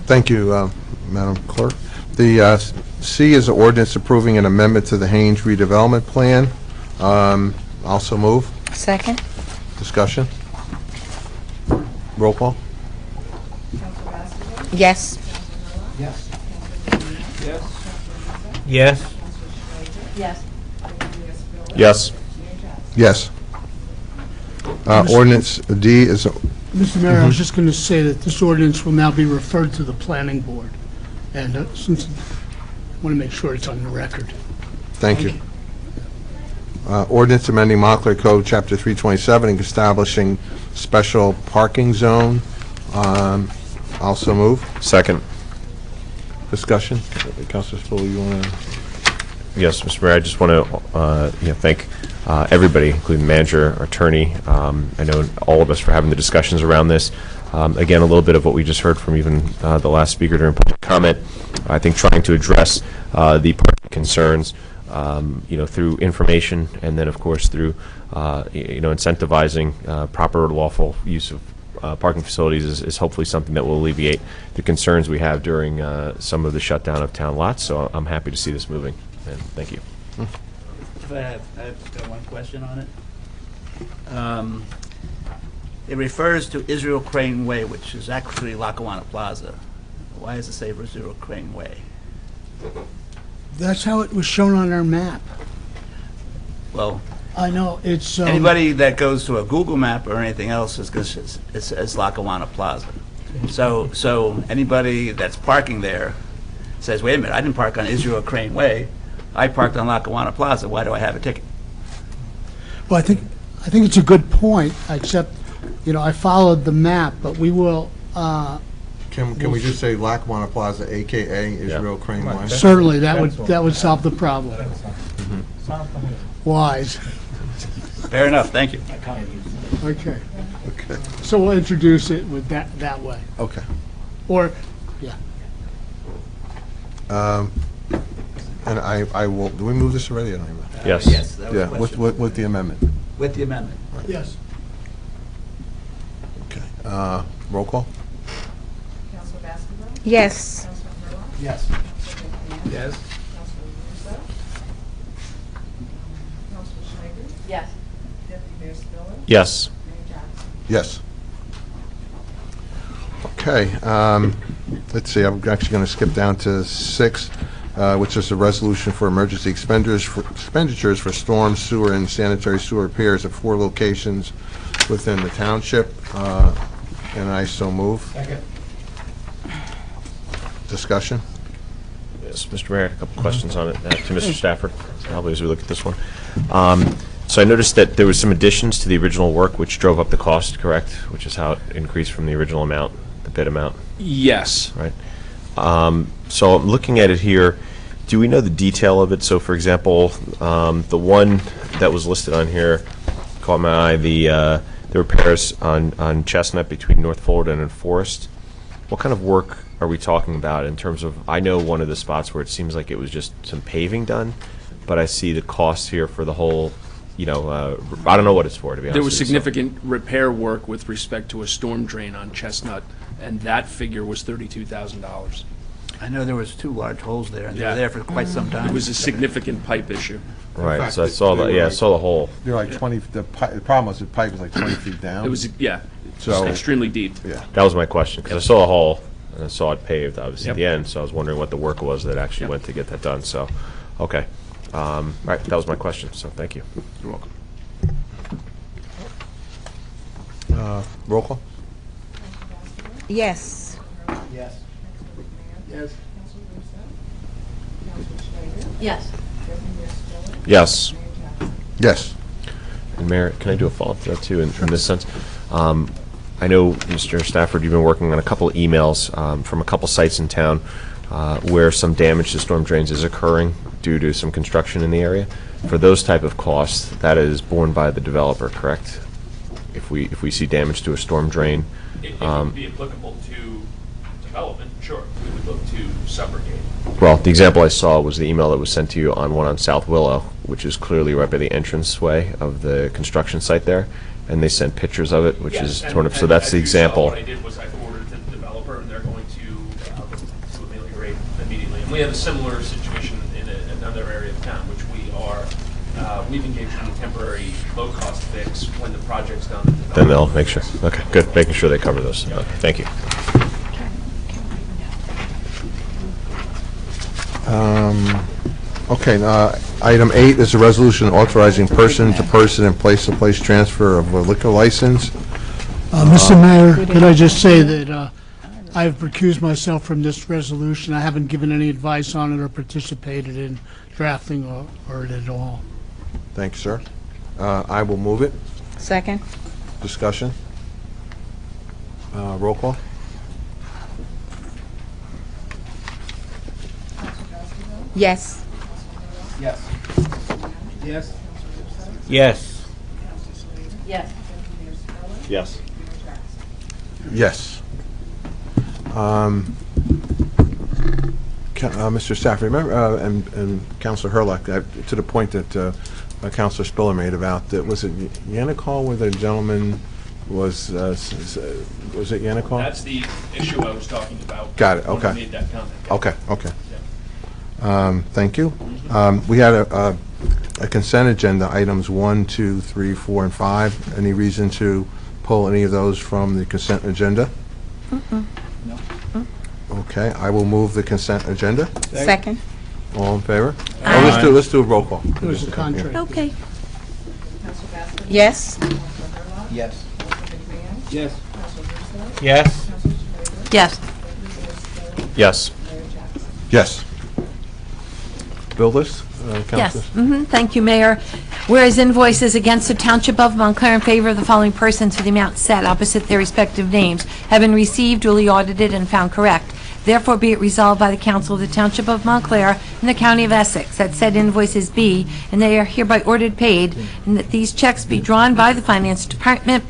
Thank you, Madam Clerk. The C is an ordinance approving an amendment to the Haynes redevelopment plan. Also move. Second? Discussion. Roll call. Council Baskerville? Yes. Yes. Yes. Yes. Yes. Yes. Yes. Ordinance D is, Mr. Mayor, I was just going to say that this ordinance will now be referred to the planning board. And since, I want to make sure it's on the record. thank you. Ordinance amending Montclair Code, Chapter 327, and establishing special parking zone. Also move. Second. Discussion. Councilor Spiller, you want to? Yes, Mr. Mayor, I just want to thank everybody, including the manager, our attorney. I know all of us for having the discussions around this. Again, a little bit of what we just heard from even the last speaker during public comment. I think trying to address the parking concerns, through information, and then of course through incentivizing proper lawful use of parking facilities is hopefully something that will alleviate the concerns we have during some of the shutdown of town lots. So I'm happy to see this moving. And thank you. If I've got one question on it. It refers to Israel Crane Way, which is actually Lackawanna Plaza. Why does it say Israel Crane Way? That's how it was shown on our map. Well, I know, it's... anybody that goes to a Google map or anything else it says Lackawanna Plaza. So anybody that's parking there says, wait a minute, I didn't park on Israel Crane Way. I parked on Lackawanna Plaza. Why do I have a ticket? Well, I think it's a good point, except, I followed the map, but we will... Can we just say Lackawanna Plaza, AKA Israel Crane Way? Certainly, that would solve the problem. Wise. Fair enough, thank you. Okay. So we'll introduce it with that way. Okay. Or, yeah. And I will, do we move this already? I don't even know. Yes. Yes, that was Yeah, a question. with the amendment. With the amendment. Yes. Okay. Roll call? Councilor Baskerville? Yes. Councilor Murrow? Yes. Councilor McMahon? Yes. Councilor Russo? Councilor Schneider? Yes. Deputy Mayor Spiller? Yes. Mayor Jackson? Yes. Okay, let's see, I'm actually going to skip down to 6, which is a resolution for emergency expenditures for storm, sewer, and sanitary sewer repairs at 4 locations within the township, and I so move. Second. Discussion? Yes, Mr. Mayor, a couple questions on it to Mr. Stafford, probably as we look at this one. So I noticed that there was some additions to the original work which drove up the cost, correct? Which is how it increased from the original amount, the bid amount, Yes. right? So I'm looking at it here. Do we know the detail of it? So, for example, the one that was listed on here caught my eye, the repairs on Chestnut between North Fullerton and Forest. What kind of work are we talking about in terms of, I know one of the spots where it seems like it was just some paving done, but I see the cost here for the whole, I don't know what it's for, to be honest. There was with you, so- significant repair work with respect to a storm drain on Chestnut, and that figure was $32,000. I know there was 2 large holes there, and they Yeah. were there for quite some time. It was a significant pipe issue. Right, fact, so I saw they the, were yeah, I like- saw the whole. They're like 20, the problem was the pipe was like 20 feet down. It was, yeah, So- extremely deep. Yeah. That was my question, because I saw a hole, and I saw it paved, obviously, at Yep. the end, so I was wondering what the work was that actually Yep. went to get that done, so, okay. Right, that was my question, so thank you. You're welcome. Roll call? Yes. Yes. Yes. Councilor Russo? Councilor Schneider? Yes. Deputy Mayor Spiller? Yes. Mayor Jackson? Yes. And Mayor, can I do a follow-up to that too, in this sense? I know, Mr. Stafford, you've been working on a couple of emails from a couple sites in town where some damage to storm drains is occurring due to some construction in the area. For those type of costs, that is borne by the developer, correct? If we see damage to a storm drain. It would be applicable to development, sure. We would look to subrogate. Well, the example I saw was the email that was sent to you on one on South Willow, which is clearly right by the entranceway of the construction site there, and they sent pictures of it, which is sort of, so that's the example. What I did was I forwarded it to the developer, and they're going to ameliorate immediately. And we have a similar situation in another area of town, which we've engaged in a temporary low-cost fix when the project's done. Then they'll make sure. Okay, good. Making sure they cover those. Okay, thank you. Okay, item 8 is a resolution authorizing person-to-person and place-to-place transfer of a liquor license. Mr. Mayor, could I just say that I've recused myself from this resolution. I haven't given any advice on it or participated in drafting or it at all. Thanks, sir. I will move it. Second. Discussion? Roll call? Yes. Yes. Yes. Yes. Yes. Yes. Yes. Mr. Stafford, remember, and Councilor Hurlock, to the point that Councilor Spiller made about, was it Yannicol where the gentleman was it Yannicol? That's the issue I was talking about. Got it, when okay. I made that comment. Okay, okay. Yeah. Thank you. We had a a consent agenda, items 1, 2, 3, 4, and 5. Any reason to pull any of those from the consent agenda? Okay, I will move the consent agenda. Second. All in favor? Aye. Oh, let's do a roll call. There's a contract. Okay. Yes. Yes. Yes. Yes? Yes. Yes. Yes. Bill list? Yes. Councilors? Thank you, Mayor. Whereas invoices against the Township of Montclair in favor of the following persons for the amount set opposite their respective names have been received, duly audited, and found correct. Therefore, be it resolved by the Council of the Township of Montclair in the County of Essex that said invoices be, and they are hereby ordered paid, and that these checks be drawn by the Finance Department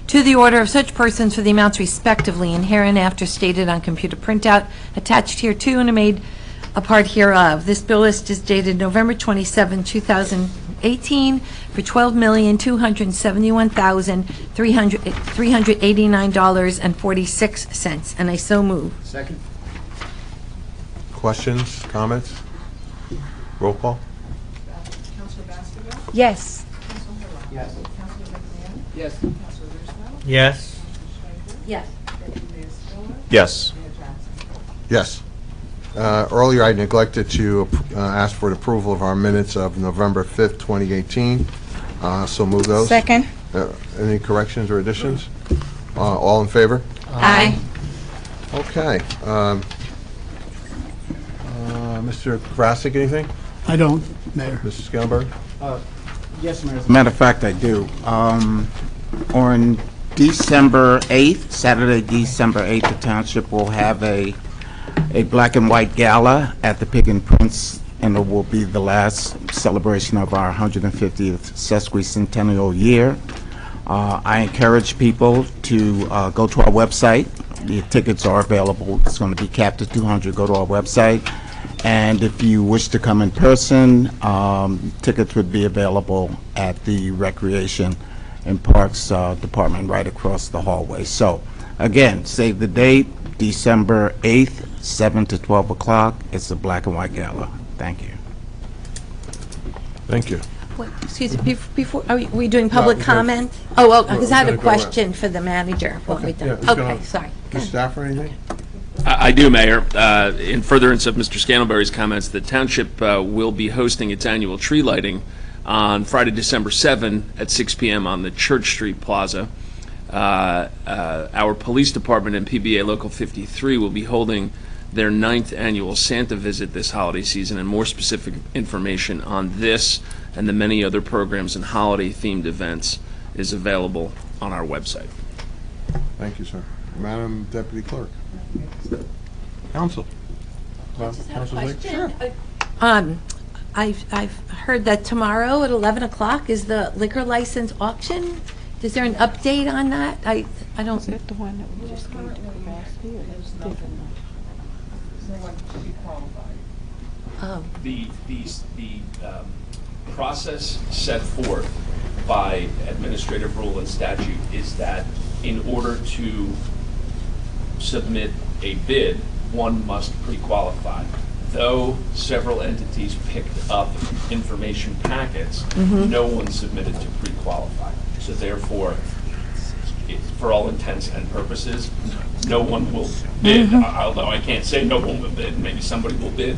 to the order of such persons for the amounts respectively and hereinafter stated on computer printout attached hereto and are made a part hereof. This bill list is dated November 27, 2018 for $12,271,389.46, and I so move. Second. Questions, comments? Roll call? Yes. Yes. Yes. Yes? Yes. Yes. Yes. Earlier, I neglected to ask for the approval of our minutes of November 5th, 2018. So move those. Second. Any corrections or additions? All in favor? Aye. Okay. Mr. Krasik, anything? I don't, Mayor. Mr. Scalberg? Yes, Mayor. As a matter of fact, I do. On December 8th, Saturday, December 8th, the township will have a black and white gala at the Pig and Prince, and it will be the last celebration of our 150th sesquicentennial year. I encourage people to go to our website. The tickets are available. It's going to be capped at 200. Go to our website. And if you wish to come in person, tickets would be available at the Recreation and Parks Department right across the hallway. So, again, save the date, December 8th, 7 to 12 o'clock. It's a black and white gala. Thank you. Thank you. Wait, excuse me, before, are we doing public No, we're gonna- comment? Oh, well, because I had We're a gonna go around. question for the manager. What we done. Yeah, who's gonna- Okay, sorry. Mr. Stafford, anything? I do, Mayor. In furtherance of Mr. Scantlebury's comments, the township will be hosting its annual tree lighting on Friday, December 7 at 6 p.m. on the Church Street Plaza. Our police department and PBA Local 53 will be holding their 9th annual Santa visit this holiday season, and more specific information on this and the many other programs and holiday-themed events is available on our website. Thank you, sir. Madam Deputy Clerk. Counsel. Counsel Blake? Sure. I've heard that tomorrow at 11 o'clock is the liquor license auction. Is there an update on that? I don't. Is that the one that we just gave to capacity, or is it different? Oh. The process set forth by administrative rule and statute is that in order to submit a bid, one must pre-qualify. Though several entities picked up information packets, no one submitted to pre-qualify. So therefore, for all intents and purposes, no one will bid. Although I can't say no one will bid, maybe somebody will bid,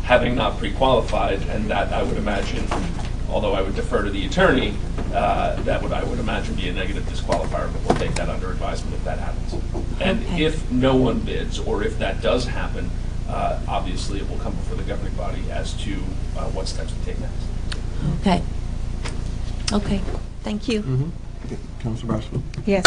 having not pre-qualified, and that I would imagine, although I would defer to the attorney, that would, I would imagine, be a negative disqualifier, but we'll take that under advisement if that happens. And if no one bids, or if that does happen, obviously it will come before the governing body as to what steps to take next. Okay. Okay. Thank you. Councilor Bassel. Yes.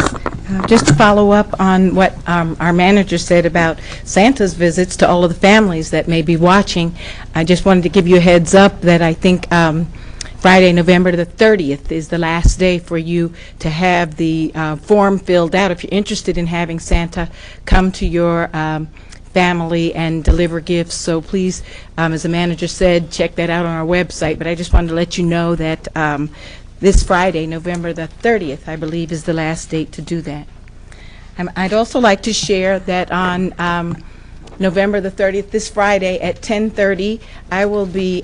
Just to follow up on what our manager said about Santa's visits to all of the families that may be watching, I just wanted to give you a heads up that I think Friday, November the 30th is the last day for you to have the form filled out if you're interested in having Santa come to your family and deliver gifts. So please, as the manager said, check that out on our website. But I just wanted to let you know that this Friday, November the 30th, I believe, is the last date to do that. I'd also like to share that on November the 30th, this Friday at 10:30, I will be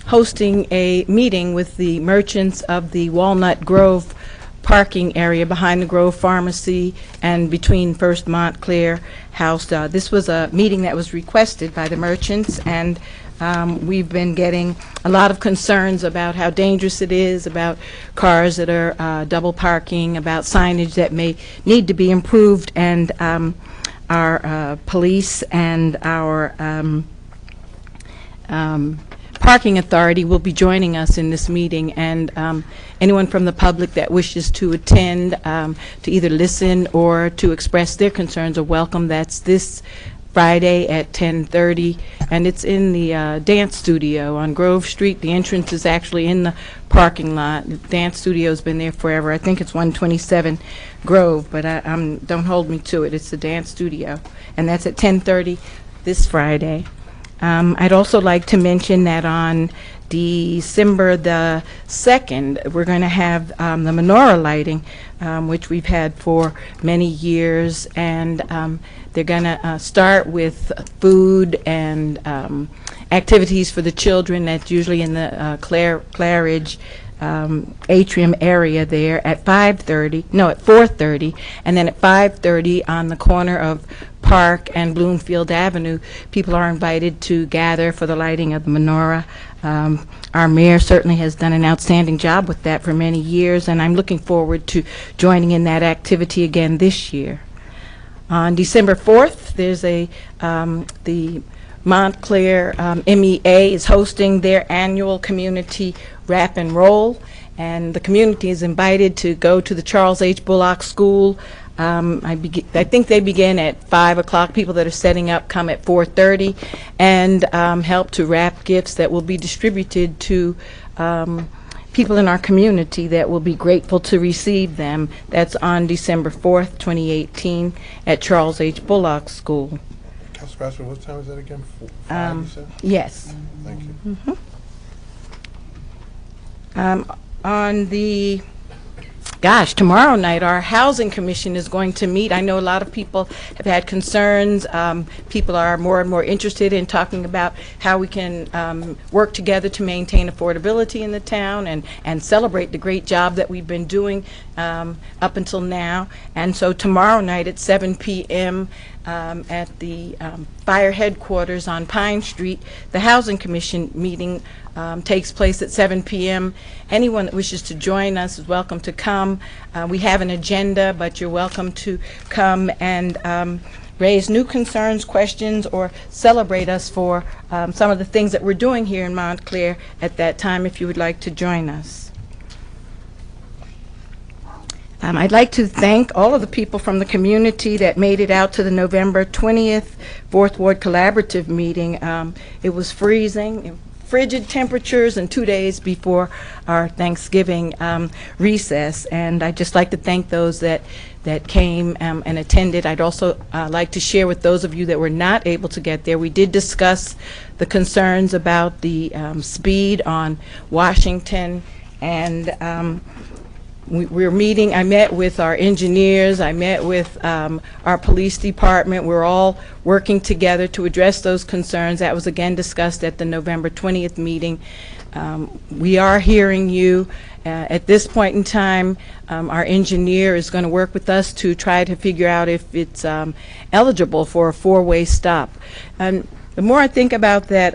hosting a meeting with the merchants of the Walnut Grove parking area behind the Grove Pharmacy and between First Montclair House. This was a meeting that was requested by the merchants, and we've been getting a lot of concerns about how dangerous it is, about cars that are double parking, about signage that may need to be improved, and our police and our parking authority will be joining us in this meeting, and anyone from the public that wishes to attend to either listen or to express their concerns are welcome. That's this Friday at 10:30, and it's in the dance studio on Grove Street. The entrance is actually in the parking lot. The dance studio's been there forever. I think it's 127 Grove, but don't hold me to it. It's the dance studio, and that's at 10:30 this Friday. I'd also like to mention that on December the 2nd, we're going to have the menorah lighting, which we've had for many years, and they're going to start with food and activities for the children. That's usually in the Claridge atrium area there at 4:30, and then at 5:30 on the corner of Park and Bloomfield Avenue, people are invited to gather for the lighting of the menorah. Our mayor certainly has done an outstanding job with that for many years, and I'm looking forward to joining in that activity again this year. On December 4th, there's the Montclair MEA is hosting their annual community wrap and roll, and the community is invited to go to the Charles H. Bullock School. I think they begin at 5 o'clock. People that are setting up come at 4:30 and help to wrap gifts that will be distributed to people in our community that will be grateful to receive them. That's on December 4th, 2018 at Charles H. Bullock School. Council President, what time is that again? 5, you said? Yes. Thank you. On the tomorrow night, our Housing Commission is going to meet. I know a lot of people have had concerns. People are more and more interested in talking about how we can work together to maintain affordability in the town and celebrate the great job that we've been doing up until now. And so tomorrow night at 7 p.m. At the fire headquarters on Pine Street, the Housing Commission meeting takes place at 7 p.m. Anyone that wishes to join us is welcome to come. We have an agenda, but you're welcome to come and raise new concerns, questions, or celebrate us for some of the things that we're doing here in Montclair at that time if you would like to join us. I'd like to thank all of the people from the community that made it out to the November 20th 4th Ward Collaborative meeting. It was freezing, frigid temperatures, and 2 days before our Thanksgiving recess. And I'd just like to thank those that came and attended. I'd also like to share with those of you that were not able to get there, we did discuss the concerns about the speed on Washington, and we're meeting. I met with our engineers, I met with our police department. We're all working together to address those concerns. That was again discussed at the November 20th meeting. We are hearing you. At this point in time, our engineer is going to work with us to try to figure out if it's eligible for a four-way stop. And the more I think about that,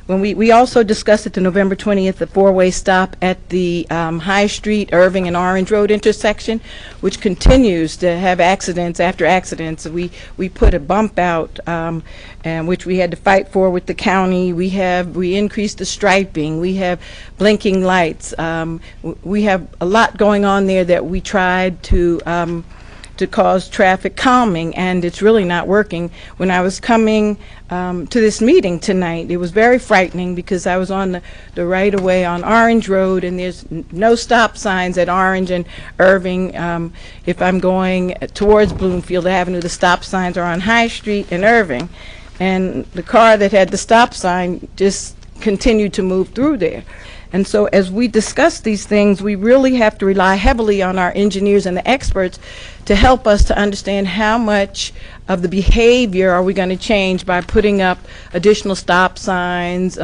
when we also discussed at the November 20th the four-way stop at the High Street, Irving, and Orange Road intersection, which continues to have accidents after accidents. We put a bump out, and which we had to fight for with the county. We increased the striping. We have blinking lights. We have a lot going on there that we tried to cause traffic calming, and it's really not working. When I was coming to this meeting tonight, it was very frightening because I was on the right-of-way on Orange Road, and there's no stop signs at Orange and Irving. If I'm going towards Bloomfield Avenue, the stop signs are on High Street and Irving, and the car that had the stop sign just continued to move through there. And so as we discuss these things, we really have to rely heavily on our engineers and the experts to help us to understand how much of the behavior are we going to change by putting up additional stop signs,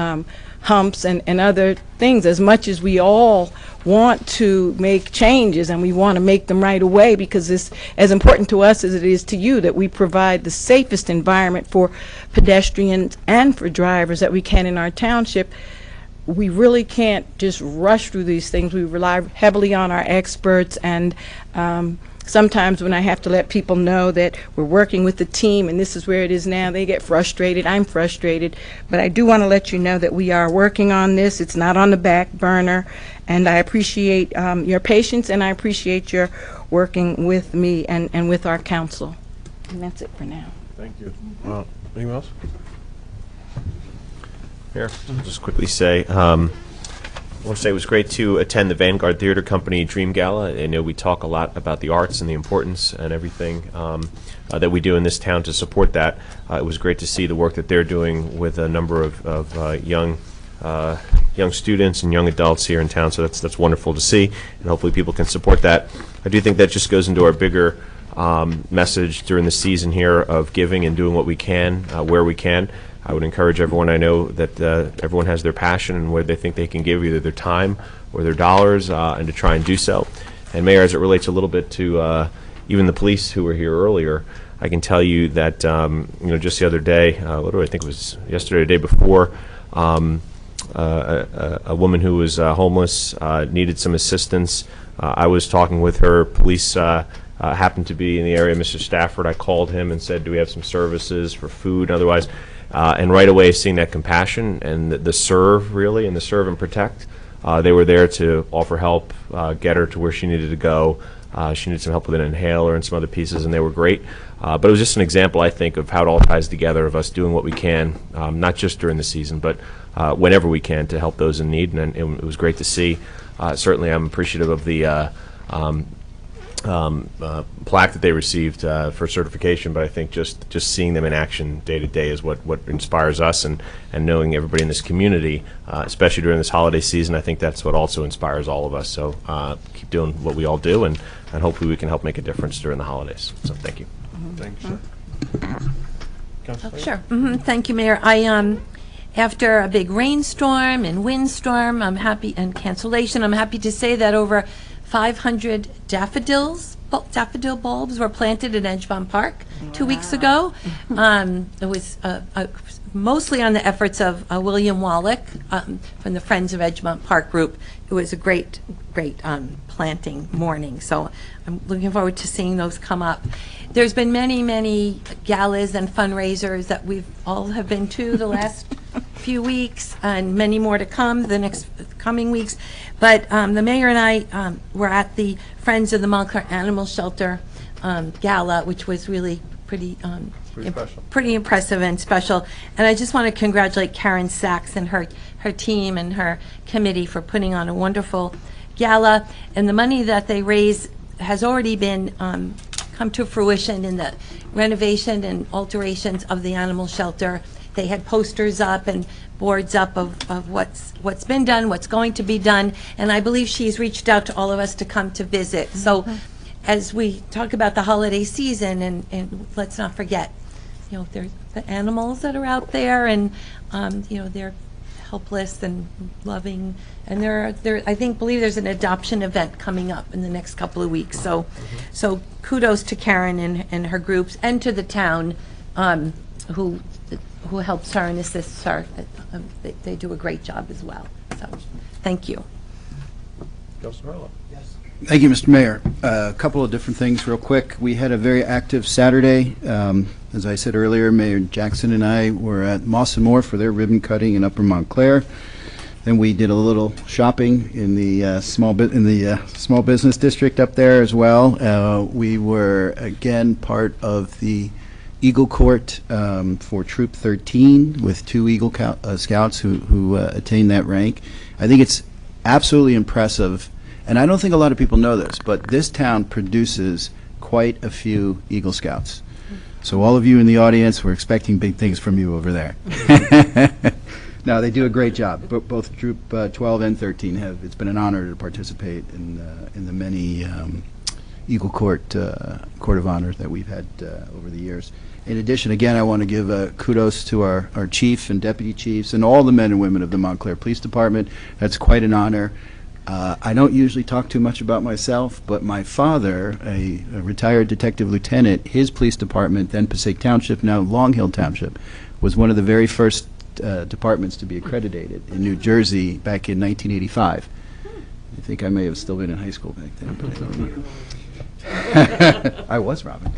humps and other things. As much as we all want to make changes and we want to make them right away, because it's as important to us as it is to you that we provide the safest environment for pedestrians and for drivers that we can in our township, we really can't just rush through these things. We rely heavily on our experts, and sometimes when I have to let people know that we're working with the team and this is where it is now, they get frustrated. I'm frustrated. But I do want to let you know that we are working on this. It's not on the back burner. And I appreciate your patience, and I appreciate your working with me and with our council. And that's it for now. Thank you. Anyone else? Here, I'll just quickly say, I want to say it was great to attend the Vanguard Theater Company Dream Gala. I know we talk a lot about the arts and the importance and everything that we do in this town to support that. It was great to see the work that they're doing with a number of young students and young adults here in town, so that's wonderful to see, and hopefully people can support that. I do think that just goes into our bigger message during the season here of giving and doing what we can, where we can. I would encourage everyone. I know that everyone has their passion and where they think they can give either their time or their dollars, and to try and do so. And Mayor, as it relates a little bit to even the police who were here earlier, I can tell you that just the other day, literally I think it was yesterday, the day before, a woman who was homeless needed some assistance. I was talking with her. Police happened to be in the area. Mr. Stafford, I called him and said, do we have some services for food and otherwise? And right away, seeing that compassion and the serve, really, and the serve and protect, they were there to offer help, get her to where she needed to go. She needed some help with an inhaler and some other pieces, and they were great. But it was just an example, I think, of how it all ties together, of us doing what we can, not just during the season, but whenever we can, to help those in need. And it was great to see. Certainly, I'm appreciative of the plaque that they received for certification, but I think just seeing them in action day to day is what inspires us, and knowing everybody in this community, especially during this holiday season, I think that's what also inspires all of us. So keep doing what we all do, and hopefully we can help make a difference during the holidays. So thank you. Thank you. Sure. Thank you, Mayor. After a big rainstorm and windstorm, and cancellation, I'm happy to say that over 500 daffodil bulbs were planted in Edgemont Park 2 weeks ago. It was mostly on the efforts of William Wallach from the Friends of Edgemont Park group. It was a great planting morning, so I'm looking forward to seeing those come up. There's been many galas and fundraisers that we've all have been to the last few weeks, and many more to come the next coming weeks. But the mayor and I were at the Friends of the Montclair Animal Shelter gala, which was really pretty impressive and special. And I just want to congratulate Karen Sachs and her team and her committee for putting on a wonderful gala. And the money that they raise has already been come to fruition in the renovation and alterations of the animal shelter. They had posters up and boards up of what's been done, what's going to be done, and I believe she's reached out to all of us to come to visit. So as we talk about the holiday season, and let's not forget, there's the animals that are out there, and they're helpless and loving, and believe there's an adoption event coming up in the next couple of weeks. So kudos to Karen and her groups, and to the town who helps her and assists her. They do a great job as well. So thank you. Thank you, Mr. Mayor. A couple of different things real quick. We had a very active Saturday. As I said earlier, Mayor Jackson and I were at Moss & Moore for their ribbon cutting in Upper Montclair. Then we did a little shopping in the small business district up there as well. We were again part of the Eagle Court for Troop 13 with 2 Eagle Scouts who attained that rank. I think it's absolutely impressive, and I don't think a lot of people know this, but this town produces quite a few Eagle Scouts. So all of you in the audience, we're expecting big things from you over there. No, they do a great job. Both Troop 12 and 13 have. It's been an honor to participate in the many Eagle Court Court of Honor that we've had over the years. In addition, again, I want to give kudos to our chief and deputy chiefs and all the men and women of the Montclair Police Department. That's quite an honor. I don't usually talk too much about myself, but my father, a retired detective lieutenant, his police department, then Passaic Township, now Long Hill Township, was one of the very first departments to be accredited in New Jersey back in 1985. I think I may have still been in high school back then, but I don't remember. I was, Robin.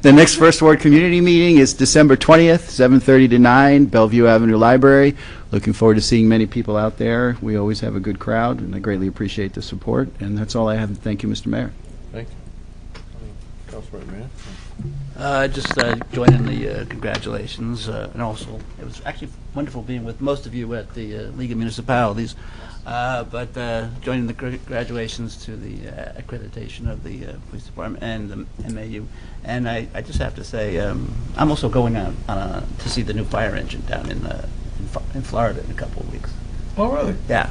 The next First Ward Community Meeting is December 20th, 7:30 to 9, Bellevue Avenue Library. Looking forward to seeing many people out there. We always have a good crowd, and I greatly appreciate the support. And that's all I have. Thank you, Mr. Mayor. Thank you. Councilor Mayor? Just joining the congratulations, and also it was actually wonderful being with most of you at the League of Municipalities. But joining the congratulations to the accreditation of the police department and the MAU. And I just have to say, I'm also going out to see the new fire engine down in Florida in a couple of weeks. Oh, really? Yeah.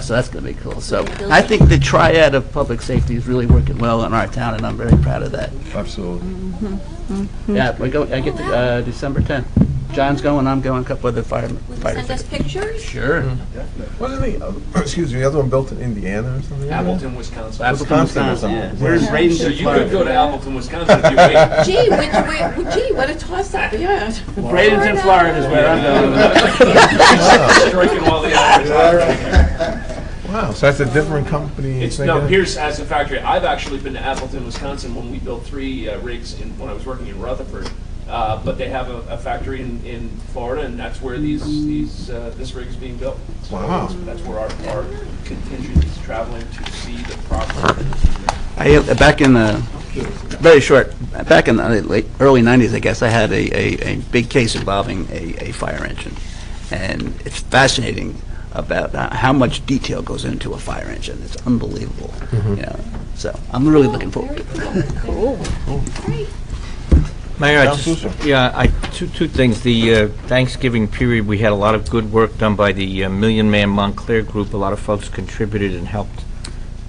So that's going to be cool. So I think the triad of public safety is really working well in our town, and I'm very proud of that. Absolutely. Yeah, I get to December 10th. John's going, I'm going, a couple other fire. Send us pictures? Sure. Wasn't the other one built in Indiana or something? Appleton, Wisconsin. Wisconsin, yeah. Where's Bradenton, So you Florida. could go to Appleton, Wisconsin if you wait. Gee, what a toss-up, yeah. Bradenton, Florida is where I'm going. Striking while the others are. Wow, so that's a different company. It's no, Hirsh has a factory. I've actually been to Appleton, Wisconsin when we built 3 rigs when I was working in Rutherford. But they have a factory in Florida, and that's where this rig is being built. So Wow. that's where our contingent is traveling to see the property. Back in the, very short, back in the early 90s, I guess, I had a big case involving a fire engine. And it's fascinating about how much detail goes into a fire engine. It's unbelievable. You know, so I'm really looking forward to it. Cool. Great. Mayor, two things. The Thanksgiving period, we had a lot of good work done by the Million Man Montclair group. A lot of folks contributed and helped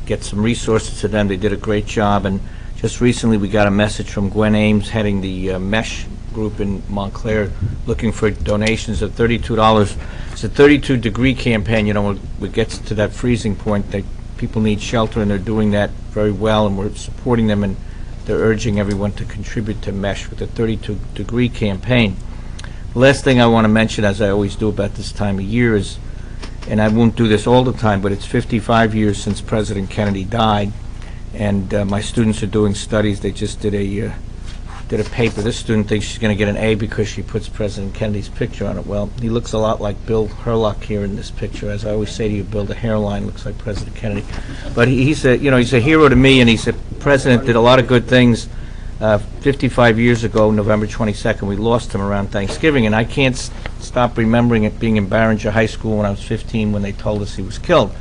get some resources to them. They did a great job. And just recently, we got a message from Gwen Ames, heading the MESH group in Montclair, looking for donations of $32. It's a 32-degree campaign. You know, when it gets to that freezing point, people need shelter, and they're doing that very well, and we're supporting them. And they're urging everyone to contribute to MESH with a 32-degree campaign. The last thing I want to mention, as I always do about this time of year, is, and I won't do this all the time, but it's 55 years since President Kennedy died, and my students are doing studies. They just did a paper. This student thinks she's going to get an A because she puts President Kennedy's picture on it. Well, he looks a lot like Bill Herlock here in this picture. As I always say to you, Bill, the hairline looks like President Kennedy. But he's a hero to me, and he's a president, did a lot of good things. 55 years ago, November 22nd, we lost him around Thanksgiving, and I can't stop remembering it being in Barringer High School when I was 15 when they told us he was killed.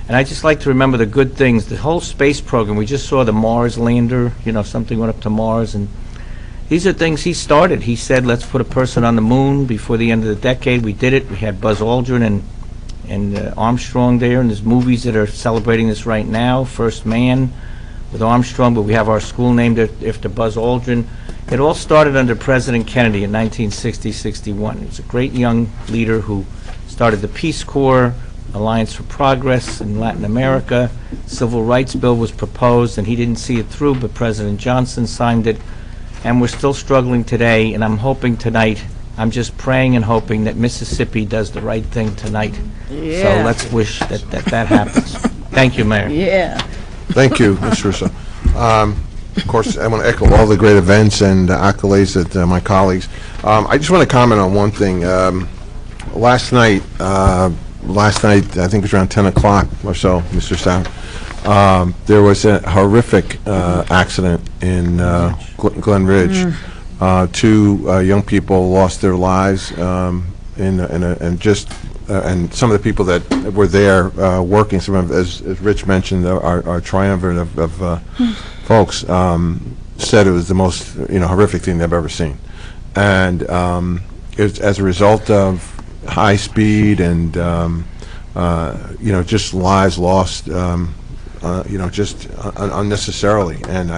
And I just like to remember the good things. The whole space program, we just saw the Mars lander, something went up to Mars, and these are things he started. He said, let's put a person on the moon before the end of the decade. We did it. We had Buzz Aldrin and Armstrong there, and there's movies that are celebrating this right now. First Man with Armstrong, but we have our school named after Buzz Aldrin. It all started under President Kennedy in 1960-61. He was a great young leader who started the Peace Corps, Alliance for Progress in Latin America. Civil Rights Bill was proposed, and he didn't see it through, but President Johnson signed it. And we're still struggling today, and I'm hoping tonight, I'm just praying and hoping that Mississippi does the right thing tonight. Yeah. So let's wish that happens. Thank you, Mayor. Yeah. Thank you, Mr. Russo. Of course, I want to echo all the great events and accolades that my colleagues. I just want to comment on one thing. Last night, I think it was around 10 o'clock or so, Mr. Stout, there was a horrific accident in Glen Ridge. 2 young people lost their lives, and some of the people that were there working, some of, as Rich mentioned, our triumvirate of folks said it was the most horrific thing they've ever seen, and it's as a result of high speed and just lives lost. just unnecessarily. And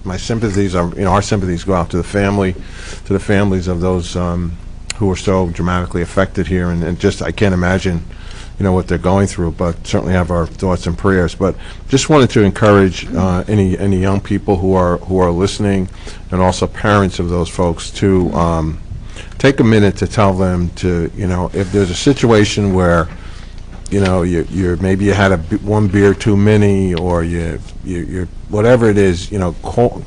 my sympathies are, our sympathies go out to the families of those who were so dramatically affected here, and just, I can't imagine, what they're going through, but certainly have our thoughts and prayers. But just wanted to encourage any young people who are listening, and also parents of those folks, to take a minute to tell them to, if there's a situation where, you're maybe you had one beer too many, or you're whatever it is, call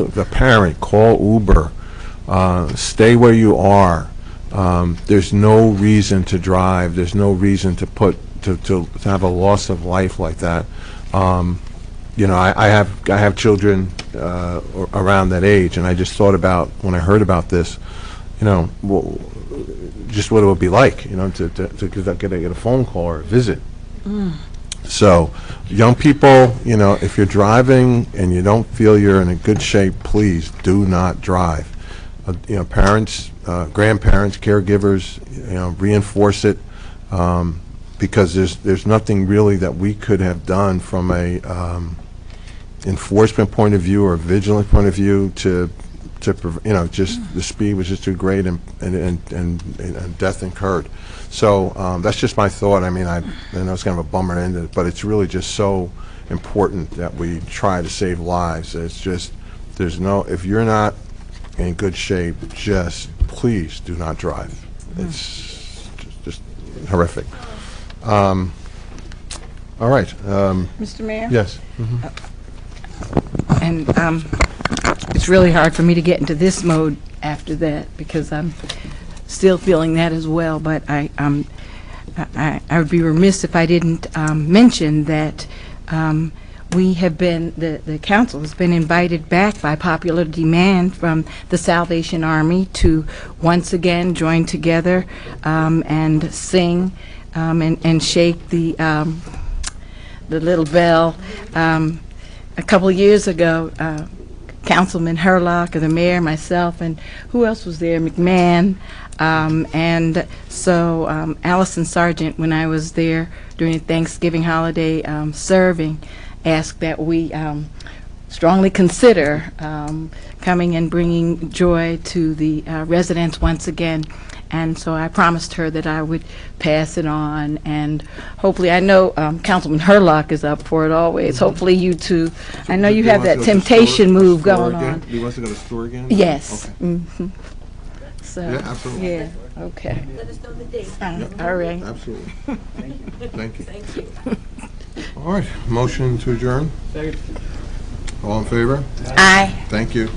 the parent, call Uber, stay where you are. There's no reason to drive. There's no reason to have a loss of life like that. I have children around that age, and I just thought about, when I heard about this, just what it would be like, to get a phone call or a visit. So, young people, if you're driving and you don't feel you're in a good shape, please do not drive. Parents, grandparents, caregivers, reinforce it, because there's nothing really that we could have done from a enforcement point of view or vigilant point of view to just the speed was just too great, and death incurred. So that's just my thought. I mean, I know it's kind of a bummer to end it, but it's really just so important that we try to save lives. It's just, if you're not in good shape, just please do not drive. It's just horrific. All right. Mr. Mayor? Yes. And it's really hard for me to get into this mode after that, because I'm still feeling that as well. But I would be remiss if I didn't mention that we have been, the council has been invited back by popular demand from the Salvation Army to once again join together and sing and shake the little bell. A couple of years ago, Councilman Herlock, the mayor, myself, and who else was there? McMahon. And so Allison Sargent, when I was there during the Thanksgiving holiday serving, asked that we strongly consider coming and bringing joy to the residents once again. And so I promised her that I would pass it on, and hopefully, I know Councilman Herlock is up for it always. Hopefully you too. I know you have that temptation move going on. He wants to go to the store again? Yes. Okay. So, yeah, absolutely. Yeah, okay. Let us know the date. All right. Absolutely. Thank you. Thank you. All right, motion to adjourn? Second. All in favor? Aye. Thank you.